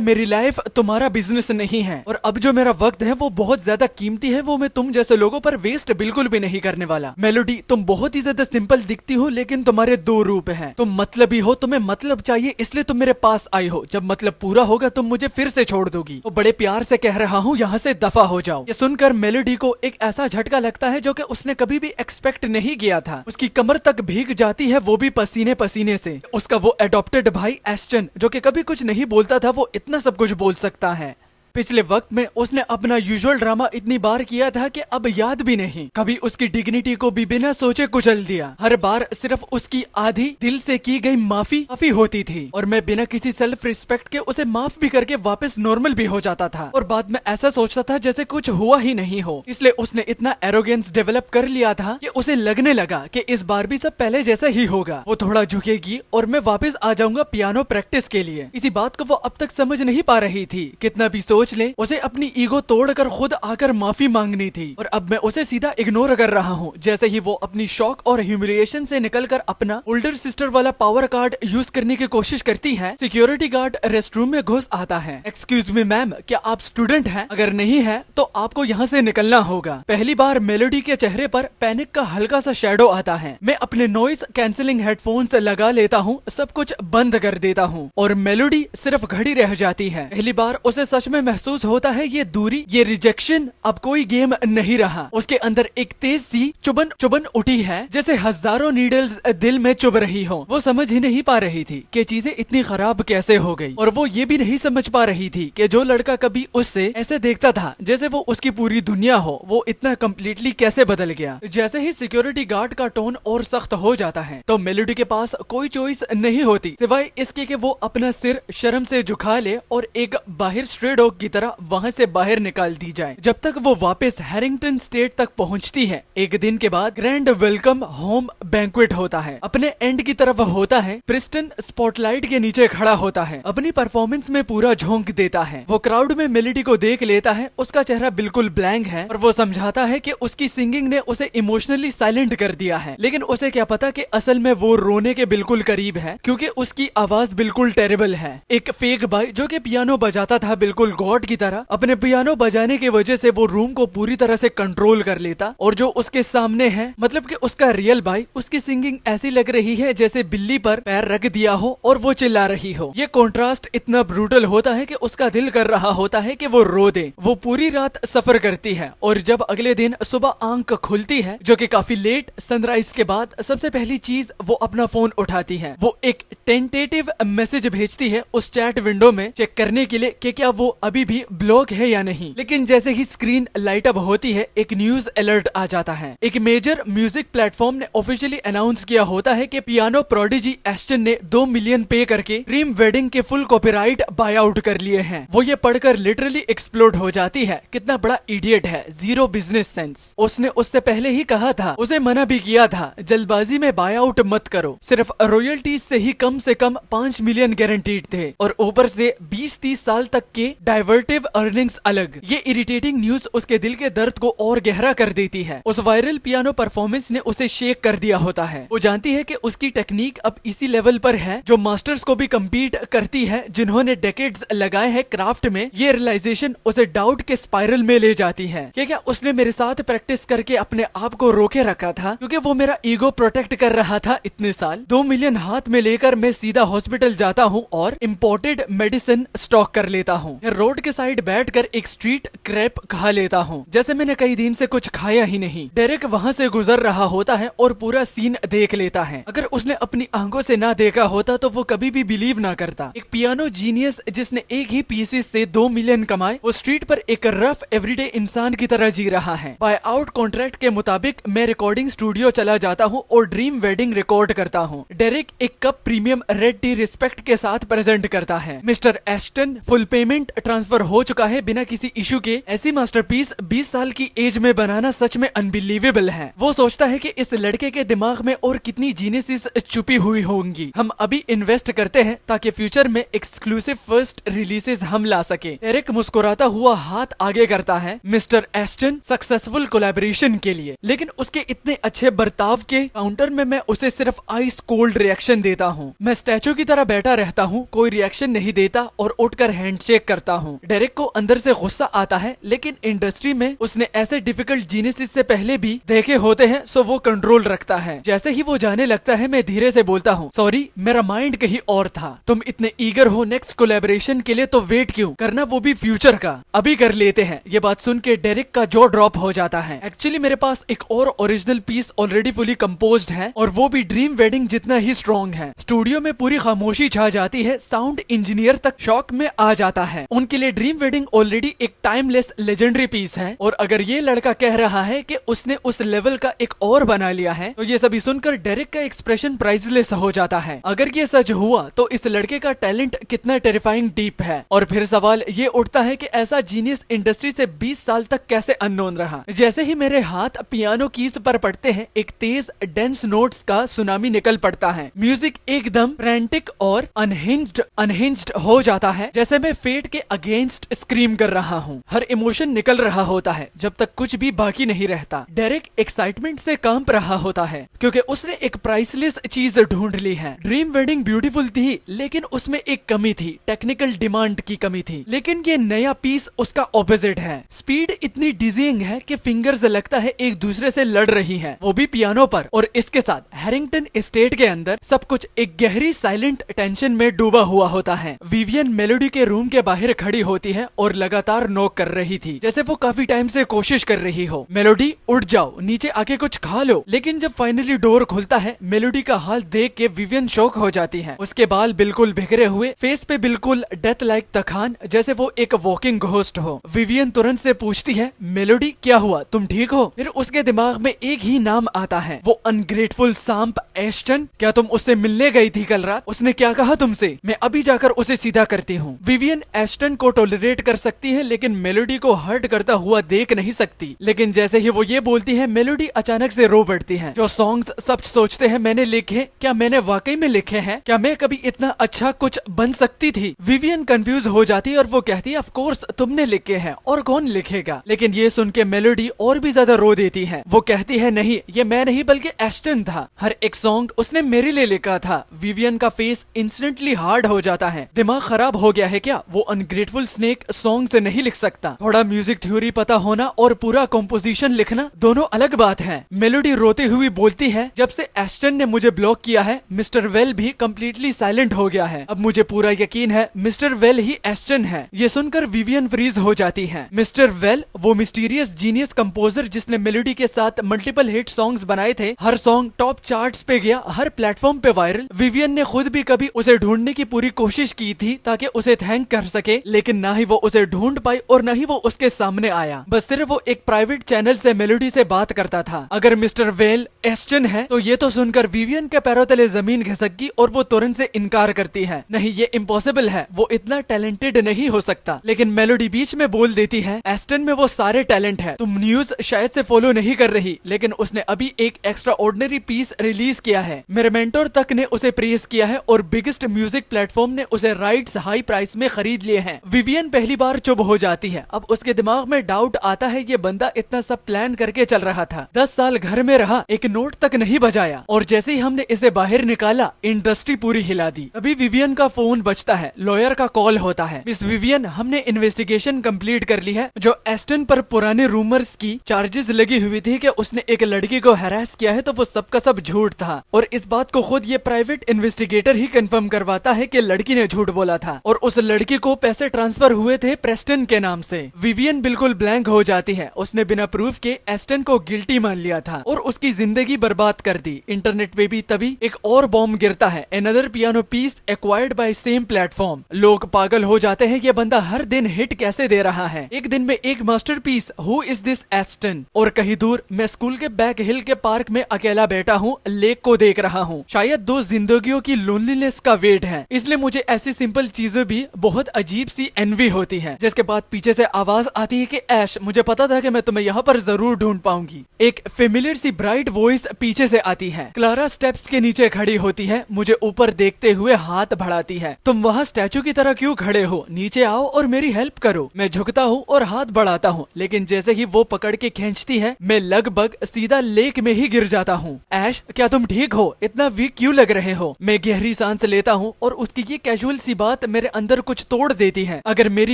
मेरी लाइफ तुम्हारा बिजनेस नहीं है और अब जो मेरा वक्त है वो बहुत ज्यादा कीमती है, वो मैं तुम जैसे लोगों पर वेस्ट बिल्कुल भी नहीं करने वाला। मेलोडी, तुम बहुत ही ज्यादा सिंपल दिखती हो, लेकिन तुम्हारे दो रूप हैं। तुम मतलबी हो, तुम्हें मतलब चाहिए इसलिए तुम मेरे पास आई हो, जब मतलब पूरा होगा तुम मुझे फिर से छोड़ दोगी। तो बड़े प्यार से कह रहा हूँ, यहाँ से दफा हो जाओ। ये सुनकर मेलोडी को एक ऐसा झटका लगता है जो कि उसने कभी भी एक्सपेक्ट नहीं किया था। उसकी कमर तक भीग जाती है, वो भी पसीने पसीने से। उसका वो एडॉप्टेड भाई एस्टन जो कि कभी कुछ नहीं बोलता था, वो इतना सब कुछ बोल सकता है। पिछले वक्त में उसने अपना यूजुअल ड्रामा इतनी बार किया था कि अब याद भी नहीं। कभी उसकी डिग्निटी को भी बिना सोचे कुचल दिया। हर बार सिर्फ उसकी आधी दिल से की गई माफी काफी होती थी और मैं बिना किसी सेल्फ रिस्पेक्ट के उसे माफ भी करके वापस नॉर्मल भी हो जाता था और बाद में ऐसा सोचता था जैसे कुछ हुआ ही नहीं हो। इसलिए उसने इतना एरोगेंस डेवलप कर लिया था कि उसे लगने लगा कि इस बार भी सब पहले जैसा ही होगा। वो थोड़ा झुकेगी और मैं वापस आ जाऊंगा पियानो प्रैक्टिस के लिए। इसी बात को वो अब तक समझ नहीं पा रही थी। कितना भी सोच ले, उसे अपनी ईगो तोड़कर खुद आकर माफी मांगनी थी और अब मैं उसे सीधा इग्नोर कर रहा हूँ। जैसे ही वो अपनी शॉक और ह्यूमिलिएशन से निकलकर अपना ओल्डर सिस्टर वाला पावर कार्ड यूज करने की कोशिश करती है, सिक्योरिटी गार्ड रेस्टरूम में घुस आता है। एक्सक्यूज मी मैम, क्या आप स्टूडेंट हैं? अगर नहीं है तो आपको यहाँ से निकलना होगा। पहली बार मेलोडी के चेहरे पर पैनिक का हल्का सा शैडो आता है। मैं अपने नॉइस कैंसिलिंग हेडफोन्स लगा लेता हूँ, सब कुछ बंद कर देता हूँ और मेलोडी सिर्फ खड़ी रह जाती है। पहली बार उसे सच में महसूस होता है ये दूरी, ये रिजेक्शन अब कोई गेम नहीं रहा। उसके अंदर एक तेज सी चुभन चुभन उठी है, जैसे हजारों नीडल्स दिल में चुभ रही हो। वो समझ ही नहीं पा रही थी कि चीजें इतनी खराब कैसे हो गई और वो ये भी नहीं समझ पा रही थी कि जो लड़का कभी उससे ऐसे देखता था जैसे वो उसकी पूरी दुनिया हो, वो इतना कम्प्लीटली कैसे बदल गया। जैसे ही सिक्योरिटी गार्ड का टोन और सख्त हो जाता है तो मेलोडी के पास कोई चॉइस नहीं होती सिवाय इसके कि वो अपना सिर शर्म से झुका ले और एक बाहर स्ट्रे डॉग की तरह वहाँ से बाहर निकाल दी जाए। जब तक वो वापस हैरिंगटन स्टेट तक पहुँचती है, एक दिन के बाद ग्रैंड वेलकम होम बैंक्वेट होता है। अपने एंड की तरफ होता है। प्रिस्टन स्पॉटलाइट के नीचे खड़ा होता है, अपनी परफॉर्मेंस में पूरा झोंक देता है। वो क्राउड में मेलोडी को देख लेता है, उसका चेहरा बिल्कुल ब्लैंक है और वो समझाता है कि उसकी सिंगिंग ने उसे इमोशनली साइलेंट कर दिया है। लेकिन उसे क्या पता कि असल में वो रोने के बिल्कुल करीब है, क्योंकि उसकी आवाज बिल्कुल टेरेबल है। एक फेक भाई जो कि पियानो बजाता था बिल्कुल गॉड की तरह, अपने पियानो बजाने की वजह से वो रूम को पूरी तरह से कंट्रोल कर लेता और जो उसके सामने है, मतलब कि उसका रियल भाई, उसकी सिंगिंग ऐसी लग रही है जैसे बिल्ली पर पैर रख दिया हो और वो चिल्ला रही हो। ये कॉन्ट्रास्ट इतना ब्रूटल होता है कि उसका दिल कर रहा होता है कि वो रो दे। वो पूरी रात सफर करती है और जब अगले दिन सुबह आंख खुलती है, जो कि काफी लेट, सनराइज के बाद, सबसे पहली चीज वो अपना फोन उठाती है। वो एक टेंटेटिव मैसेज भेजती है उस चैट विंडो में चेक करने के लिए कि क्या वो अभी अभी भी ब्लॉक है या नहीं। लेकिन जैसे ही स्क्रीन लाइट अप होती है एक न्यूज अलर्ट आ जाता है। एक मेजर म्यूजिक प्लेटफॉर्म ने ऑफिशियली अनाउंस किया होता है कि पियानो प्रोडिजी एस्टन ने 2 मिलियन पे करके ड्रीम वेडिंग के फुल कॉपीराइट बाय आउट कर लिए हैं। वो ये पढ़कर लिटरली एक्सप्लोड हो जाती है, कितना बड़ा इडियट है, जीरो बिजनेस सेंस। उसने उससे पहले ही कहा था, उसे मना भी किया था, जल्दबाजी में बाय आउट मत करो। सिर्फ रॉयल्टीज से ही कम से कम 5 मिलियन गारंटीड थे और ऊपर से 20-30 साल तक के डाइवर्टिव अर्निंग्स अलग। ये इरिटेटिंग न्यूज उसके दिल के दर्द को और गहरा कर देती है। उस वायरल पियानो परफॉर्मेंस ने उसे शेक कर दिया होता है। वो जानती है कि उसकी टेक्निक अब इसी लेवल पर है जो मास्टर्स को भी कम्पीट करती है, जिन्होंने डेकेड्स लगाए हैं क्राफ्ट में। ये रियलाइजेशन उसे डाउट के स्पाइरल में ले जाती है कि क्या उसने मेरे साथ प्रैक्टिस करके अपने आप को रोके रखा था, क्योंकि वो मेरा ईगो प्रोटेक्ट कर रहा था इतने साल। 2 मिलियन हाथ में लेकर मैं सीधा हॉस्पिटल जाता हूँ और इम्पोर्टेड मेडिसिन स्टॉक कर लेता हूँ। रोड के साइड बैठकर एक स्ट्रीट क्रैप खा लेता हूँ, जैसे मैंने कई दिन से कुछ खाया ही नहीं। डेरेक वहाँ से गुजर रहा होता है और पूरा सीन देख लेता है। अगर उसने अपनी आंखों से ना देखा होता तो वो कभी भी बिलीव ना करता। एक पियानो जीनियस जिसने एक ही पीसेस से 2 मिलियन कमाए, वो स्ट्रीट पर एक रफ एवरीडे इंसान की तरह जी रहा है। बाय आउट कॉन्ट्रैक्ट के मुताबिक मैं रिकॉर्डिंग स्टूडियो चला जाता हूँ और ड्रीम वेडिंग रिकॉर्ड करता हूँ। डेरेक एक cup premium red T respect के साथ प्रेजेंट करता है। Mister Aston, full payment transfer हो चुका है बिना किसी इशू के। ऐसी मास्टरपीस 20 साल की एज में बनाना सच में अनबिलीवेबल है। वो सोचता है कि इस लड़के के दिमाग में और कितनी जीनियस छुपी हुई होंगी। हम अभी इन्वेस्ट करते हैं ताकि फ्यूचर में एक्सक्लूसिव फर्स्ट रिलीजेस हम ला सके। एरिक मुस्कुराता हुआ हाथ आगे करता है मिस्टर एस्टन सक्सेसफुल कोलैबोरेशन के लिए। लेकिन उसके इतने अच्छे बर्ताव के काउंटर में मैं उसे सिर्फ आइस कोल्ड रिएक्शन देता हूँ। मैं स्टैचू की तरह बैठा रहता हूँ, कोई रिएक्शन नहीं देता और उठकर हैंडशेक करता हूँ। डेरेक को अंदर से गुस्सा आता है, लेकिन इंडस्ट्री में उसने ऐसे डिफिकल्ट जीनियस से पहले भी देखे होते हैं, सो वो कंट्रोल रखता है। जैसे ही वो जाने लगता है मैं धीरे से बोलता हूँ, सॉरी मेरा माइंड कहीं और था। तुम इतने ईगर हो नेक्स्ट कोलैबोरेशन के लिए तो वेट क्यों करना, वो भी फ्यूचर का। अभी कर लेते हैं। ये बात सुन के डेरेक का जॉ ड्रॉप हो जाता है। एक्चुअली मेरे पास एक और original piece already fully composed है और वो भी ड्रीम वेडिंग जितना ही स्ट्रॉन्ग है। स्टूडियो में पूरी खामोशी छा जाती है। साउंड इंजीनियर तक शॉक में आ जाता है। उनके लिए ड्रीम वेडिंग ऑलरेडी एक टाइमलेस लेजेंडरी पीस है और अगर ये लड़का कह रहा है कि उसने उस लेवल का एक और बना लिया है तो ये सभी सुनकर डेरेक का एक्सप्रेशन प्राइसलेस हो जाता है। अगर ये सच हुआ तो इस लड़के का टैलेंट कितना टेरिफाइंग डीप है। और फिर सवाल ये उठता है कि ऐसा जीनियस इंडस्ट्री से 20 साल तक कैसे अननोन रहा। जैसे ही मेरे हाथ पियानो कीज पर पड़ते हैं एक तेज डेंस नोट्स का सुनामी निकल पड़ता है। म्यूजिक एकदम फ्रैंटिक और अनहिंज्ड हो जाता है, जैसे मैं फेट के अगेंस्ट स्क्रीम कर रहा हूँ। हर इमोशन निकल रहा होता है जब तक कुछ भी बाकी नहीं रहता। डेरेक एक्साइटमेंट से कांप रहा होता है क्योंकि उसने एक प्राइसलेस चीज ढूंढ ली है। ड्रीम वेडिंग ब्यूटीफुल थी लेकिन उसमें एक कमी थी, टेक्निकल डिमांड की कमी थी। लेकिन ये नया पीस उसका ऑपोजिट है। स्पीड इतनी डिजीइंग है कि फिंगर्स लगता है एक दूसरे से लड़ रही हैं, वो भी पियानो पर। और इसके साथ हैरिंगटन एस्टेट के अंदर सब कुछ एक गहरी साइलेंट टेंशन में डूबा हुआ होता है। विवियन मेलोडी के रूम के बाहर खड़ी होती है और लगातार नॉक कर रही थी, जैसे वो काफी टाइम से कोशिश कर रही हो। मेलोडी उठ जाओ, नीचे आके कुछ खा लो। लेकिन जब फाइनली डोर खुलता है मेलोडी का हाल देख के विवियन शॉक हो जाती है। उसके बाल बिल्कुल बिखरे हुए, फेस पे बिल्कुल डेथ लाइक तखान, जैसे वो एक वॉकिंग घोस्ट हो। विवियन तुरंत से पूछती है, मेलोडी क्या हुआ, तुम ठीक हो? फिर उसके दिमाग में एक ही नाम आता है, वो अनग्रेटफुल सांप एस्टन। क्या तुम उससे मिलने गई थी कल रात? उसने क्या कहा तुमसे? मैं अभी जाकर उसे सीधा करती हूँ। विवियन एस्टन को टॉलरेट कर सकती है लेकिन मेलोडी को हर्ट करता हुआ देख नहीं सकती। लेकिन जैसे ही वो ये बोलती है मेलोडी अचानक से रो पड़ती है। जो सॉन्ग्स सब सोचते हैं मैंने लिखे, क्या मैंने वाकई में लिखे हैं? क्या मैं कभी इतना अच्छा कुछ बन सकती थी? विवियन कंफ्यूज हो जाती है और वो कहती है, ऑफ कोर्स तुमने लिखे हैं, और कौन लिखेगा? लेकिन ये सुन के मेलोडी और भी ज्यादा रो देती है। वो कहती है, नहीं ये मैं नहीं बल्कि एस्टन था, हर एक सॉन्ग उसने मेरे लिए लिखा था। विवियन का फेस इंस्टेंटली हार्ड हो जाता है। दिमाग खराब हो गया है क्या? वो अनग्रेटफुल स्नेक सॉन्ग से नहीं लिख सकता। थोड़ा म्यूजिक थ्योरी पता होना और पूरा कंपोजिशन लिखना दोनों अलग बात है। मेलोडी रोती हुई बोलती है, जब से एस्टन ने मुझे ब्लॉक किया है मिस्टर वेल भी कम्प्लीटली साइलेंट हो गया है। अब मुझे पूरा यकीन है मिस्टर वेल ही एस्टन है। ये सुनकर विवियन फ्रीज हो जाती है। मिस्टर वेल वो मिस्टीरियस जीनियस कंपोजर जिसने मेलोडी के साथ मल्टीपल हिट सॉन्ग्स बनाए थे। हर सॉन्ग टॉप चार्ट्स पे गया, हर प्लेटफॉर्म पे वायरल। विवियन ने खुद भी कभी उसे ढूंढने की पूरी कोशिश की थी ताकि उसे थैंक कर सके, लेकिन ना ही वो उसे ढूंढ पाई और ना ही वो उसके सामने आया। बस सिर्फ वो एक प्राइवेट चैनल से मेलोडी से बात करता था। अगर मिस्टर वेल एस्टन है तो ये तो सुनकर विवियन के पैरों तले जमीन खिसक गई और वो तुरंत से इनकार करती है, नहीं ये इम्पॉसिबल है, वो इतना टैलेंटेड नहीं हो सकता। लेकिन मेलोडी बीच में बोल देती है, एस्टन में वो सारे टैलेंट है, तुम न्यूज शायद से फॉलो नहीं कर रही, लेकिन उसने अभी एक एक्स्ट्रा ऑर्डिनरी पीस रिलीज किया है। मेरे मेंटोर तक ने उसे प्रेज किया है और बिगेस्ट म्यूजिक प्लेटफॉर्म ने उसे राइट्स हाई प्राइस में खरीद लिए हैं। विवियन पहली बार चुप हो जाती है। अब उसके दिमाग में डाउट आता है, ये बंदा इतना सब प्लान करके चल रहा था, 10 साल घर में रहा, एक नोट तक नहीं बजाया, और जैसे ही हमने इसे बाहर निकाला इंडस्ट्री पूरी हिला दी। अभी विवियन का फोन बजता है, लॉयर का कॉल होता है। मिस विवियन, हमने इन्वेस्टिगेशन कंप्लीट कर ली है। जो एस्टन पर पुराने रूमर्स की चार्जेस लगी हुई थी कि उसने एक लड़की को हैरेस किया है, तो वो सब का सब झूठ था, और इस बात को खुद ये प्राइवेट इन्वेस्टिगेटर ही कंफर्म करवाता है कि लड़की ने झूठ बोला था और उस लड़की को पैसे ट्रांसफर हुए थे प्रेस्टन के नाम से। विवियन बिल्कुल ब्लैंक हो जाती है। उसने बिना प्रूफ के एस्टन को गिल्टी मान लिया था और उसकी जिंदगी बर्बाद कर दी। इंटरनेट पे भी तभी एक और बॉम्ब गिरता है, another piano piece acquired by same platform. लोग पागल हो जाते हैं, ये बंदा हर दिन हिट कैसे दे रहा है, एक दिन में एक masterpiece, who is this Aston. और कहीं दूर मैं स्कूल के बैक हिल के पार्क में अकेला बैठा हूँ, लेक को देख रहा हूँ। शायद 2 जिंदगियों की लोनलीनेस का वेट है, इसलिए मुझे ऐसी सिंपल चीजें भी बहुत अजीब सी एनवी होती है। जिसके बाद पीछे से आवाज आती है कि ऐश, मुझे पता था कि मैं तुम्हें यहाँ पर जरूर ढूंढ पाऊंगी। एक फेमिलियर सी ब्राइट वॉइस पीछे से आती है। क्लारा स्टेप्स के नीचे खड़ी होती है, मुझे ऊपर देखते हुए हाथ बढ़ाती है। तुम वहाँ स्टैचू की तरह क्यों खड़े हो, नीचे आओ और मेरी हेल्प करो। मैं झुकता हूँ और हाथ बढ़ाता हूँ, लेकिन जैसे ही वो पकड़ के खींचती है, मैं लगभग सीधा लेक में ही गिर जाता हूँ। ऐश, क्या तुम ठीक हो, इतना वीक क्यों लग रहे हो। मैं गहरी सांस लेता हूँ और उसकी ये कैजुअल सी बात मेरे अंदर कुछ तोड़ देती है। अगर मेरी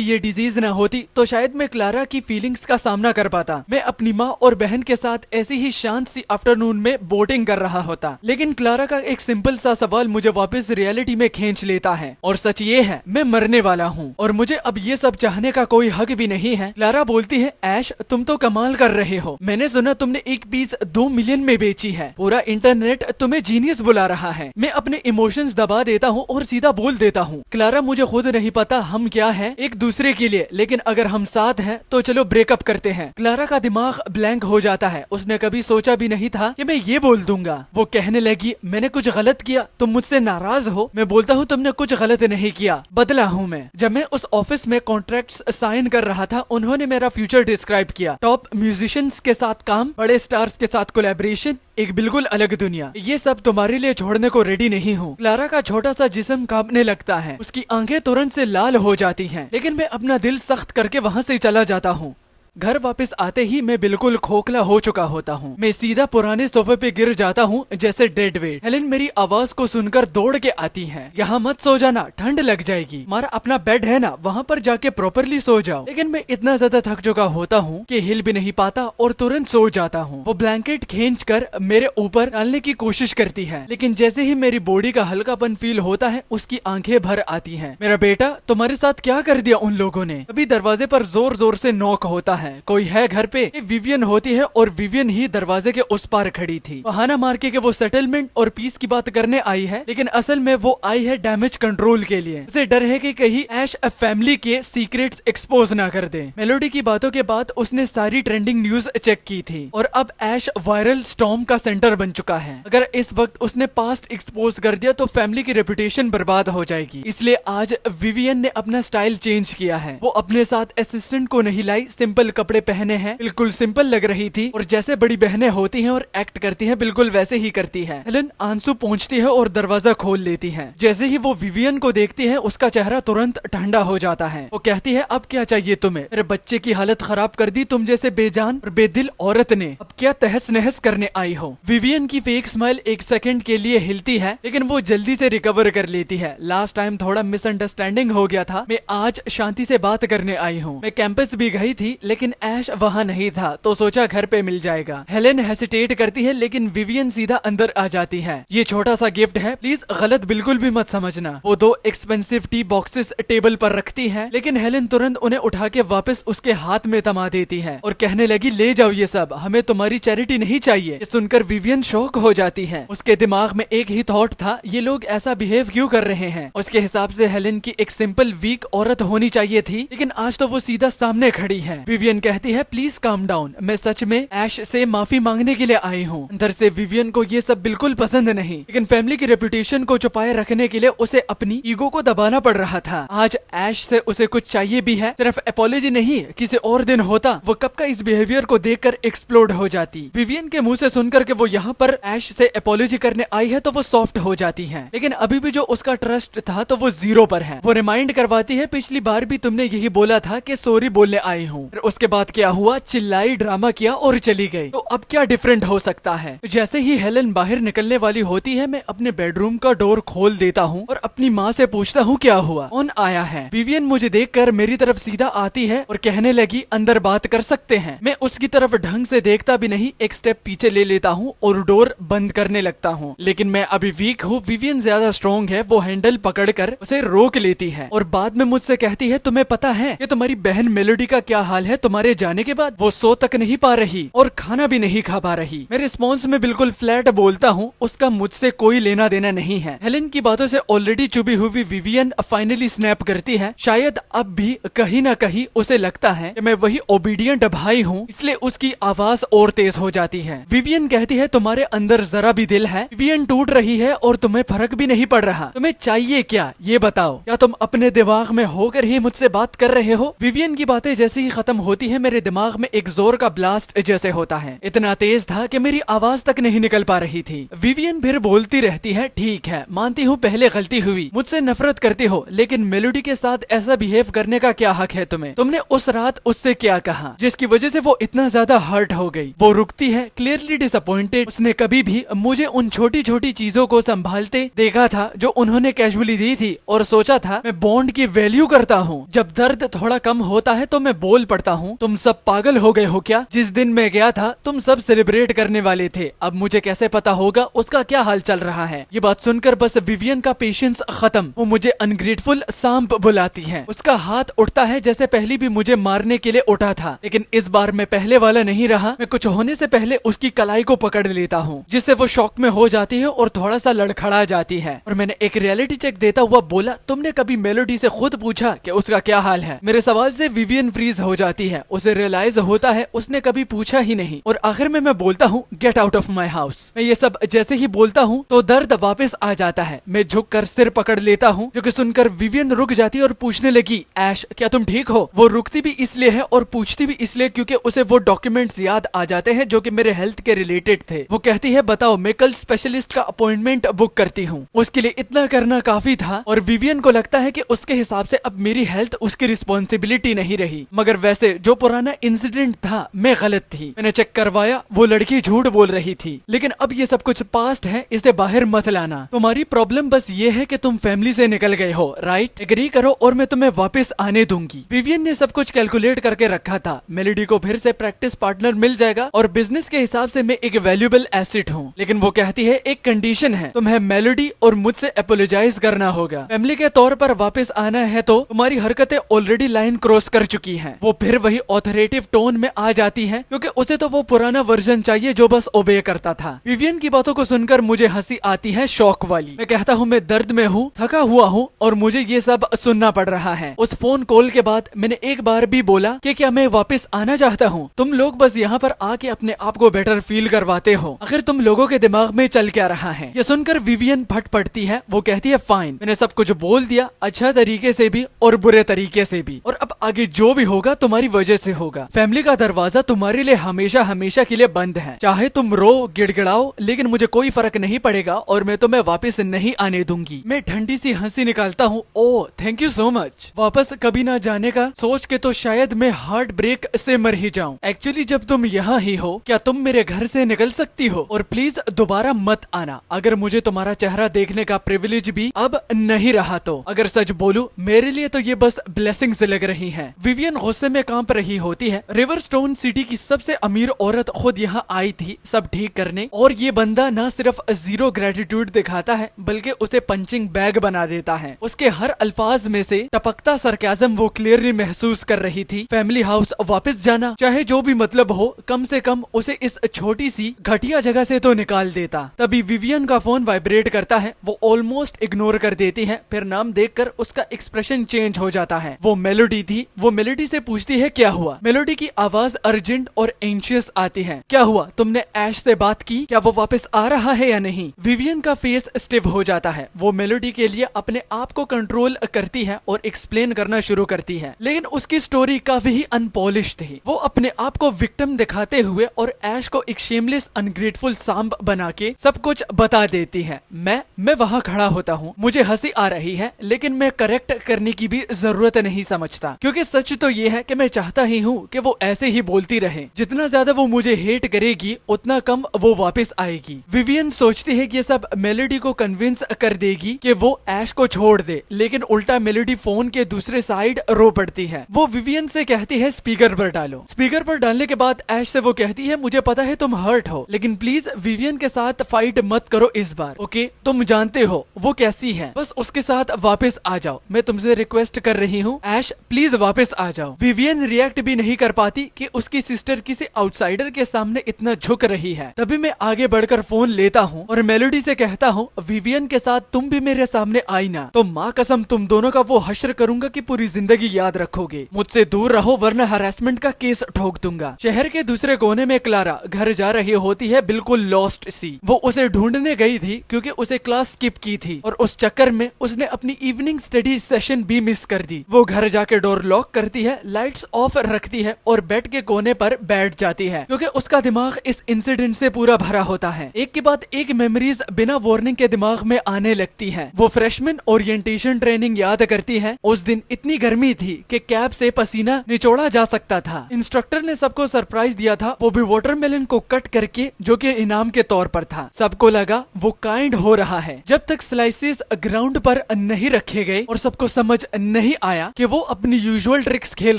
ये डिजीज ना होती तो शायद मैं क्लारा की फीलिंग्स का सामना कर पाता। मैं अपनी माँ और बहन के साथ ऐसी ही शांत सी आफ्टरनून में बोटिंग कर रहा होता, लेकिन क्लारा का एक सिंपल सा सवाल मुझे वापस रियलिटी में खींच लेता है। और सच ये है, मैं मरने वाला हूँ और मुझे अब ये सब चाहने का कोई हक भी नहीं है। क्लारा बोलती है, ऐश तुम तो कमाल कर रहे हो, मैंने सुना तुमने एक पीस 2 मिलियन में बेची है, पूरा इंटरनेट तुम्हें जीनियस बुला रहा है। मैं अपने इमोशंस दबा देता हूँ और सीधा बोल देता हूँ, क्लारा मुझे खुद नहीं पता हम क्या है एक दूसरे के लिए, लेकिन अगर हम साथ हैं तो चलो ब्रेकअप करते हैं। क्लारा का दिमाग ब्लैंक हो जाता है, उसने कभी सोचा भी नहीं था कि मैं ये बोल दूंगा। वो कहने लगी, मैंने कुछ गलत किया, तुम मुझसे नाराज हो। मैं बोलता हूँ, तुमने कुछ गलत नहीं किया, बदला हूँ मैं। जब मैं उस ऑफिस में कॉन्ट्रैक्ट्स साइन कर रहा था, उन्होंने मेरा फ्यूचर डिस्क्राइब किया, टॉप म्यूजिशियंस के साथ काम, बड़े स्टार्स के साथ कोलैबोरेशन, एक बिल्कुल अलग दुनिया। ये सब तुम्हारे लिए छोड़ने को रेडी नहीं हूँ। क्लारा का छोटा सा जिस्म कांपने लगता है, उसकी आंखें तुरंत से लाल हो जाती हैं, लेकिन मैं अपना दिल सख्त करके वहाँ से चला जाता हूँ। घर वापस आते ही मैं बिल्कुल खोखला हो चुका होता हूँ। मैं सीधा पुराने सोफे पे गिर जाता हूँ जैसे डेड वेट। हेलेन मेरी आवाज को सुनकर दौड़ के आती है, यहाँ मत सो जाना, ठंड लग जाएगी, हमारा अपना बेड है ना, वहाँ पर जाके प्रॉपरली सो जाओ। लेकिन मैं इतना ज्यादा थक चुका होता हूँ कि हिल भी नहीं पाता और तुरंत सो जाता हूँ। वो ब्लैंकेट खींचकर मेरे ऊपर डालने की कोशिश करती है, लेकिन जैसे ही मेरी बॉडी का हल्कापन फील होता है, उसकी आंखें भर आती हैं। मेरा बेटा, तुम्हारे साथ क्या कर दिया उन लोगों ने। अभी दरवाजे पर जोर जोर से नॉक होता है, कोई है घर पे। विवियन होती है और विवियन ही दरवाजे के उस पार खड़ी थी। बहाना मार के वो सेटलमेंट और पीस की बात करने आई है, लेकिन असल में वो आई है डैमेज कंट्रोल के लिए। उसे डर है कि कहीं ऐश फैमिली के सीक्रेट्स एक्सपोज ना कर दे। मेलोडी की बातों के बाद उसने सारी ट्रेंडिंग न्यूज चेक की थी और अब ऐश वायरल स्टॉर्म का सेंटर बन चुका है। अगर इस वक्त उसने पास्ट एक्सपोज कर दिया तो फैमिली की रेपुटेशन बर्बाद हो जाएगी। इसलिए आज विवियन ने अपना स्टाइल चेंज किया है। वो अपने साथ असिस्टेंट को नहीं लाई, सिंपल कपड़े पहने हैं, बिल्कुल सिंपल लग रही थी और जैसे बड़ी बहनें होती हैं और एक्ट करती हैं बिल्कुल वैसे ही करती है। हेलेन आंसू पहुंचती है और दरवाजा खोल लेती है। जैसे ही वो विवियन को देखती है, उसका चेहरा तुरंत ठंडा हो जाता है। वो कहती है, अब क्या चाहिए तुम्हें, मेरे बच्चे की हालत खराब कर दी तुम जैसे बेजान और बेदिल औरत ने, अब क्या तहस नहस करने आई हो। विवियन की फेक स्माइल एक सेकंड के लिए हिलती है, लेकिन वो जल्दी से रिकवर कर लेती है। लास्ट टाइम थोड़ा मिसअंडरस्टैंडिंग हो गया था, मैं आज शांति से बात करने आई हूँ। मैं कैंपस भी गई थी, लेकिन लेकिन ऐश वहाँ नहीं था तो सोचा घर पे मिल जाएगा। हेलेन हेसिटेट करती है लेकिन विवियन सीधा अंदर आ जाती है। ये छोटा सा गिफ्ट है, प्लीज गलत बिल्कुल भी मत समझना। वो 2 एक्सपेंसिव टी बॉक्सेस टेबल पर रखती है लेकिन हेलेन तुरंत उन्हें उठा के वापस उसके हाथ में थमा देती है और कहने लगी ले जाओ ये सब, हमें तुम्हारी चैरिटी नहीं चाहिए। ये सुनकर विवियन शॉक हो जाती है। उसके दिमाग में एक ही थॉट था, ये लोग ऐसा बिहेव क्यों कर रहे हैं। उसके हिसाब से हेलेन की एक सिंपल वीक औरत होनी चाहिए थी लेकिन आज तो वो सीधा सामने खड़ी है। विवियन कहती है प्लीज काम डाउन, मैं सच में ऐश से माफी मांगने के लिए आई हूँ। अंदर से विवियन को ये सब बिल्कुल पसंद नहीं लेकिन फैमिली की रेपुटेशन को छुपाए रखने के लिए उसे अपनी ईगो को दबाना पड़ रहा था। आज ऐश से उसे कुछ चाहिए भी है, सिर्फ अपॉलॉजी नहीं, किसी और दिन होता वो कब का इस बिहेवियर को देखकर एक्सप्लोड हो जाती। विवियन के मुंह से सुनकर के वो यहाँ पर ऐश से अपॉलॉजी करने आई है तो वो सॉफ्ट हो जाती है लेकिन अभी भी जो उसका ट्रस्ट था तो वो 0 पर है। वो रिमाइंड करवाती है पिछली बार भी तुमने यही बोला था कि सॉरी बोलने आई हूँ। उसके बाद क्या हुआ, चिल्लाई, ड्रामा किया और चली गई। तो अब क्या डिफरेंट हो सकता है। जैसे ही हेलेन बाहर निकलने वाली होती है मैं अपने बेडरूम का डोर खोल देता हूँ और अपनी माँ से पूछता हूँ क्या हुआ, कौन आया है। विवियन मुझे देखकर मेरी तरफ सीधा आती है और कहने लगी अंदर बात कर सकते हैं। मैं उसकी तरफ ढंग से देखता भी नहीं, एक स्टेप पीछे ले लेता हूँ और डोर बंद करने लगता हूँ। लेकिन मैं अभी वीक हूँ, विवियन ज्यादा स्ट्रॉन्ग है। वो हैंडल पकड़कर उसे रोक लेती है और बाद में मुझसे कहती है तुम्हें पता है कि तुम्हारी बहन मेलोडी का क्या हाल है तुम्हारे जाने के बाद, वो सो तक नहीं पा रही और खाना भी नहीं खा पा रही। मैं रिस्पॉन्स में बिल्कुल फ्लैट बोलता हूँ उसका मुझसे कोई लेना देना नहीं है। हेलेन की बातों से ऑलरेडी चुभी हुई विवियन फाइनली स्नैप करती है। शायद अब भी कहीं ना कहीं उसे लगता है कि मैं वही ओबीडियंट भाई हूँ, इसलिए उसकी आवाज और तेज हो जाती है। विवियन कहती है तुम्हारे अंदर जरा भी दिल है। विवियन टूट रही है और तुम्हें फर्क भी नहीं पड़ रहा। तुम्हें चाहिए क्या ये बताओ, क्या तुम अपने दिमाग में होकर ही मुझसे बात कर रहे हो। विवियन की बातें जैसे ही खत्म होती है मेरे दिमाग में एक जोर का ब्लास्ट जैसे होता है। इतना तेज था कि मेरी आवाज तक नहीं निकल पा रही थी। विवियन फिर बोलती रहती है ठीक है मानती हूँ पहले गलती हुई, मुझसे नफरत करती हो लेकिन मेलोडी के साथ ऐसा बिहेव करने का क्या हक है तुम्हें। तुमने उस रात उससे क्या कहा जिसकी वजह से वो इतना ज्यादा हर्ट हो गई। वो रुकती है क्लियरली डिसअपॉइंटेड। उसने कभी भी मुझे उन छोटी छोटी चीजों को संभालते देखा था जो उन्होंने कैजुअली दी थी और सोचा था मैं बॉन्ड की वैल्यू करता हूँ। जब दर्द थोड़ा कम होता है तो मैं बोल पड़ता हूँ तुम सब पागल हो गए हो क्या। जिस दिन मैं गया था तुम सब सेलिब्रेट करने वाले थे, अब मुझे कैसे पता होगा उसका क्या हाल चल रहा है। ये बात सुनकर बस विवियन का पेशेंस खत्म। वो मुझे अनग्रेटफुल सांप बुलाती है। उसका हाथ उठता है जैसे पहले भी मुझे मारने के लिए उठा था लेकिन इस बार मैं पहले वाला नहीं रहा। मैं कुछ होने से पहले उसकी कलाई को पकड़ लेता हूँ जिससे वो शॉक में हो जाती है और थोड़ा सा लड़खड़ा जाती है। और मैंने एक रियलिटी चेक देता हुआ बोला तुमने कभी मेलोडी से खुद पूछा कि उसका क्या हाल है। मेरे सवाल से विवियन फ्रीज हो जाती है। उसे रियलाइज होता है उसने कभी पूछा ही नहीं और आखिर में मैं बोलता हूँ get out of my house. मैं ये सब जैसे ही बोलता हूँ तो दर्द वापस आ जाता है। मैं झुककर सिर पकड़ लेता हूँ जो कि सुनकर विवियन रुक जाती है और पूछने लगी ऐश क्या तुम ठीक हो। वो रुकती भी इसलिए है और पूछती भी इसलिए क्योंकि उसे वो डॉक्यूमेंट्स याद आ जाते हैं जो कि मेरे हेल्थ के रिलेटेड थे। वो कहती है बताओ मैं कल स्पेशलिस्ट का अपॉइंटमेंट बुक करती हूँ। उसके लिए इतना करना काफी था और विवियन को लगता है कि उसके हिसाब से अब मेरी हेल्थ उसकी रिस्पॉन्सिबिलिटी नहीं रही। मगर वैसे जो पुराना इंसिडेंट था मैं गलत थी। मैंने चेक करवाया वो लड़की झूठ बोल रही थी लेकिन अब ये सब कुछ पास्ट है, इसे बाहर मत लाना। तुम्हारी प्रॉब्लम बस ये है कि तुम फैमिली से निकल गए हो, राइट। एग्री करो और मैं तुम्हें वापस आने दूंगी। विवियन ने सब कुछ कैलकुलेट करके रखा था। मेलोडी को फिर से प्रैक्टिस पार्टनर मिल जाएगा और बिजनेस के हिसाब से मैं एक वैल्यूएबल एसेट हूँ। लेकिन वो कहती है एक कंडीशन है, तुम्हें मेलोडी और मुझसे अपोलोजाइज करना होगा। फैमिली के तौर पर वापस आना है तो तुम्हारी हरकतें ऑलरेडी लाइन क्रॉस कर चुकी हैं। वो फिर वही ऑथोरेटिव टोन में आ जाती है क्योंकि उसे तो वो पुराना वर्जन चाहिए जो बस ओबे करता था। विवियन की बातों को सुनकर मुझे हंसी आती है शौक वाली। मैं कहता हूँ मैं दर्द में हूँ, थका हुआ हूँ और मुझे ये सब सुनना पड़ रहा है। उस फोन कॉल के बाद मैंने एक बार भी बोला कि क्या मैं वापस आना चाहता हूँ। तुम लोग बस यहाँ पर आके अपने आप को बेटर फील करवाते हो। आखिर तुम लोगों के दिमाग में चल क्या रहा है। ये सुनकर विवियन फट पड़ती है। वो कहती है फाइन, मैंने सब कुछ बोल दिया, अच्छा तरीके से भी और बुरे तरीके से भी, और अब आगे जो भी होगा तुम्हारी वजह से होगा। फैमिली का दरवाजा तुम्हारे लिए हमेशा हमेशा के लिए बंद है। चाहे तुम रो गिड़गिड़ाओ लेकिन मुझे कोई फर्क नहीं पड़ेगा और मैं तुम्हें वापस नहीं आने दूंगी। मैं ठंडी सी हंसी निकालता हूँ। Oh thank you so much. वापस कभी ना जाने का सोच के तो शायद मैं हार्ट ब्रेक से मर ही जाऊं। एक्चुअली जब तुम यहाँ ही हो क्या तुम मेरे घर से निकल सकती हो और प्लीज दोबारा मत आना। अगर मुझे तुम्हारा चेहरा देखने का प्रिविलेज भी अब नहीं रहा तो। अगर सच बोलूं मेरे लिए तो ये बस ब्लेसिंग्स लग रही हैं। विवियन गुस्से में कांप कांप रही होती है। रिवरस्टोन सिटी की सबसे अमीर औरत खुद यहाँ आई थी सब ठीक करने, और ये बंदा न सिर्फ जीरो ग्रेटिट्यूड दिखाता है बल्कि उसे पंचिंग बैग बना देता है। उसके हर अल्फाज में से टपकता सरकाज़म वो क्लियरली महसूस कर रही थी। फैमिली हाउस वापस जाना, चाहे जो भी मतलब हो, कम से कम उसे इस छोटी सी घटिया जगह से तो निकाल देता। तभी विवियन का फोन वाइब्रेट करता है। वो ऑलमोस्ट इग्नोर कर देती है, फिर नाम देखकर उसका एक्सप्रेशन चेंज हो जाता है। वो मेलोडी थी। वो मेलोडी से पूछती है क्या हुआ। मेलोडी की आवाज अर्जेंट और एंशियस आती है। क्या हुआ, तुमने ऐश से बात की? क्या वो वापस आ रहा है या नहीं? विवियन का फेस स्टिफ हो जाता है। वो मेलोडी के लिए अपने आप को कंट्रोल करती है और एक्सप्लेन करना शुरू करती है, लेकिन उसकी स्टोरी काफी ही अनपॉलिश थी। वो अपने आप को विक्टिम दिखाते हुए और ऐश को एक शेमलेस अनग्रेटफुल सांप बना के सब कुछ बता देती है। मैं वहाँ खड़ा होता हूँ, मुझे हंसी आ रही है, लेकिन मैं करेक्ट करने की भी जरूरत नहीं समझता, क्योंकि सच तो ये है कि मैं चाहता ही हूँ कि वो ऐसे ही बोलती रहे। जितना ज्यादा वो मुझे हेट करेगी उतना कम वो वापस आएगी। विवियन सोचती है कि ये सब मेलोडी को कन्विंस कर देगी कि वो ऐश को छोड़ दे, लेकिन उल्टा मेलोडी फोन के दूसरे साइड रो पड़ती है। वो विवियन से कहती है स्पीकर पर डालो। स्पीकर पर डालने के बाद ऐश से वो कहती है मुझे पता है तुम हर्ट हो, लेकिन प्लीज विवियन के साथ फाइट मत करो इस बार, ओके? तुम जानते हो वो कैसी है, बस उसके साथ वापस आ जाओ। मैं तुमसे रिक्वेस्ट कर रही हूँ ऐश, प्लीज वापस आ जाओ। विवियन रिएक्ट भी नहीं कर पाती कि उसकी सिस्टर किसी आउटसाइडर के सामने इतना झुक रही है। तभी मैं आगे बढ़कर फोन लेता हूँ और मेलोडी से कहता हूँ विवियन के साथ तुम भी मेरे सामने आई ना तो माँ कसम तुम दोनों का वो हश्र करूंगा कि पूरी जिंदगी याद रखोगे। मुझसे दूर रहो वरना हरासमेंट का केस ठोक दूंगा। शहर के दूसरे कोने में क्लारा घर जा रही होती है, बिल्कुल लॉस्ट सी। वो उसे ढूंढने गई थी क्योंकि उसे क्लास स्किप की थी और उस चक्कर में उसने अपनी इवनिंग स्टडी सेशन भी मिस कर दी। वो घर जाके डोर लॉक करती है, लाइट्स ऑफ रखती है और बेड के कोने पर बैठ जाती है, क्योंकि उसका दिमाग इस इंसिडेंट से पूरा भरा होता है। एक के बाद एक मेमोरीज बिना वार्निंग के दिमाग में आने लगती है। वो फ्रेशमैन ओरिएंटेशन ट्रेनिंग याद करती है। उस दिन इतनी गर्मी थी कि कैप से पसीना निचोड़ा जा सकता था। इंस्ट्रक्टर ने सबको सरप्राइज दिया था, वो भी वाटरमेलन को कट करके, जो कि इनाम के तौर पर था। सबको लगा वो काइंड हो रहा है जब तक स्लाइसेस ग्राउंड पर नहीं रखे गए और सबको समझ नहीं आया कि वो अपनी यूजुअल ट्रिक्स खेल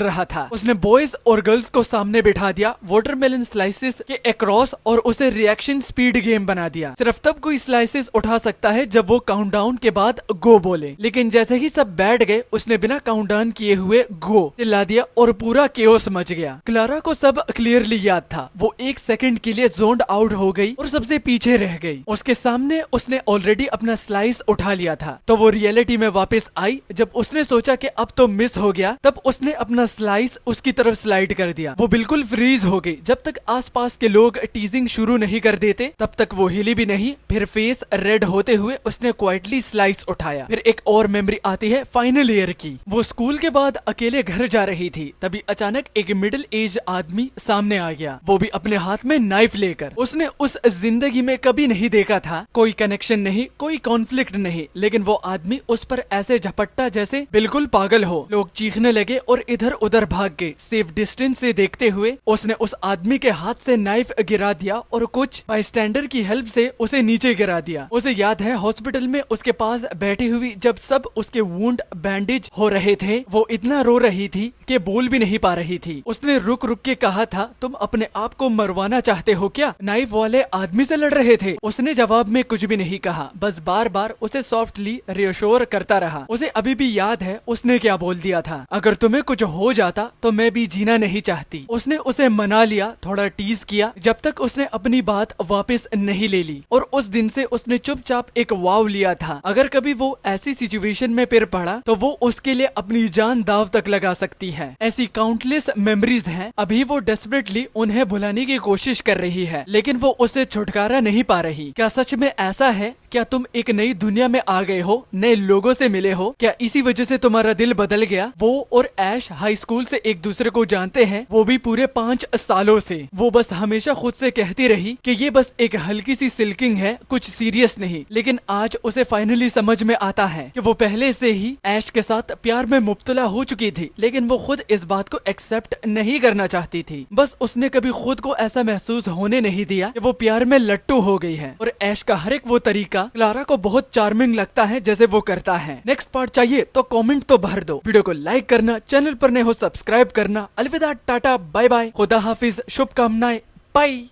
रहा था। उसने बॉयज और गर्ल्स को सामने बिठा दिया वाटरमेलन स्लाइसेस के अक्रॉस और उसे रिएक्शन स्पीड गेम बना दिया। सिर्फ तब कोई स्लाइसेस उठा सकता है जब वो काउंटडाउन के बाद गो बोले, लेकिन जैसे ही सब बैठ गए उसने बिना काउंटडाउन किए हुए गो चिल्ला दिया और पूरा केओस मच गया। क्लारा को सब क्लियरली याद था। वो एक सेकंड के लिए जोन्ड आउट हो गई और सबसे पीछे रह गई। उसके सामने उसने ऑलरेडी अपना स्लाइस उठा लिया था, तो वो रियलिटी में वापस आई। जब उसने सोचा कि अब तो मिस हो गया, तब उसने अपना स्लाइस उसकी तरफ स्लाइड कर दिया। वो बिल्कुल फ्रीज हो गई। जब तक आसपास के लोग टीजिंग शुरू नहीं कर देते तब तक वो हिली भी नहीं। फिर फेस रेड होते हुए उसने क्वाइटली स्लाइस उठाया। फिर एक और मेमोरी आती है फाइनल ईयर की। वो स्कूल के बाद अकेले घर जा रही थी, तभी अचानक एक मिडिल एज आदमी सामने आ गया, वो भी अपने हाथ में नाइफ लेकर। उसने उस जिंदगी में कभी नहीं देखा था, कोई कनेक्शन नहीं, कोई कॉन्फ्लिक्ट नहीं, लेकिन वो आदमी उस पर ऐसे झपट्टा जैसे बिल्कुल पागल हो। लोग चीखने लगे और इधर उधर भाग गए। सेफ डिस्टेंस से देखते हुए उसने उस आदमी के हाथ से नाइफ गिरा दिया और कुछ बाईस्टैंडर की हेल्प से उसे नीचे गिरा दिया। उसे याद है हॉस्पिटल में उसके पास बैठी हुई जब सब उसके वुंड बैंडेज हो रहे थे, वो इतना रो रही थी कि बोल भी नहीं पा रही थी। उसने रुक रुक के कहा था तुम अपने आप को मरवाना चाहते हो क्या? नाइफ वाले आदमी से लड़ रहे थे। उसने जवाब में कुछ भी नहीं कहा, बस बार बार उसे सॉफ्टली रियोश्योर करता रहा। उसे अभी भी याद है उसने क्या बोल दिया था, अगर तुम्हें कुछ हो जाता तो मैं भी जीना नहीं चाहती। उसने उसे मना लिया, थोड़ा टीज किया, जब तक उसने अपनी बात वापस नहीं ले ली। और उस दिन से उसने चुपचाप एक वाव लिया था, अगर कभी वो ऐसी सिचुएशन में फिर पड़ा तो वो उसके लिए अपनी जान दाव तक लगा सकती है। ऐसी काउंटलेस मेमोरीज हैं। अभी वो डेस्परेटली उन्हें भुलाने की कोशिश कर रही है, लेकिन वो उससे छुटकारा नहीं पा रही। क्या सच में ऐसा है? क्या तुम एक नई दुनिया में आ गए हो, नए लोगों से मिले हो? क्या इसी वजह से तुम्हारा दिल बदल गया? वो और ऐश हाई स्कूल से एक दूसरे को जानते हैं, वो भी पूरे 5 सालों से। वो बस हमेशा खुद से कहती रही कि ये बस एक हल्की सी सिल्किंग है, कुछ सीरियस नहीं। लेकिन आज उसे फाइनली समझ में आता है कि वो पहले से ही ऐश के साथ प्यार में मुब्तला हो चुकी थी, लेकिन वो खुद इस बात को एक्सेप्ट नहीं करना चाहती थी। बस उसने कभी खुद को ऐसा महसूस होने नहीं दिया कि वो प्यार में लट्टू हो गई है। और ऐश का हर एक वो तरीका का क्लारा को बहुत चार्मिंग लगता है जैसे वो करता है। नेक्स्ट पार्ट चाहिए तो कमेंट तो भर दो। वीडियो को लाइक करना, चैनल पर नए हो सब्सक्राइब करना। अलविदा, टाटा, बाय बाय, खुदा हाफिज, शुभकामनाएं, बाय।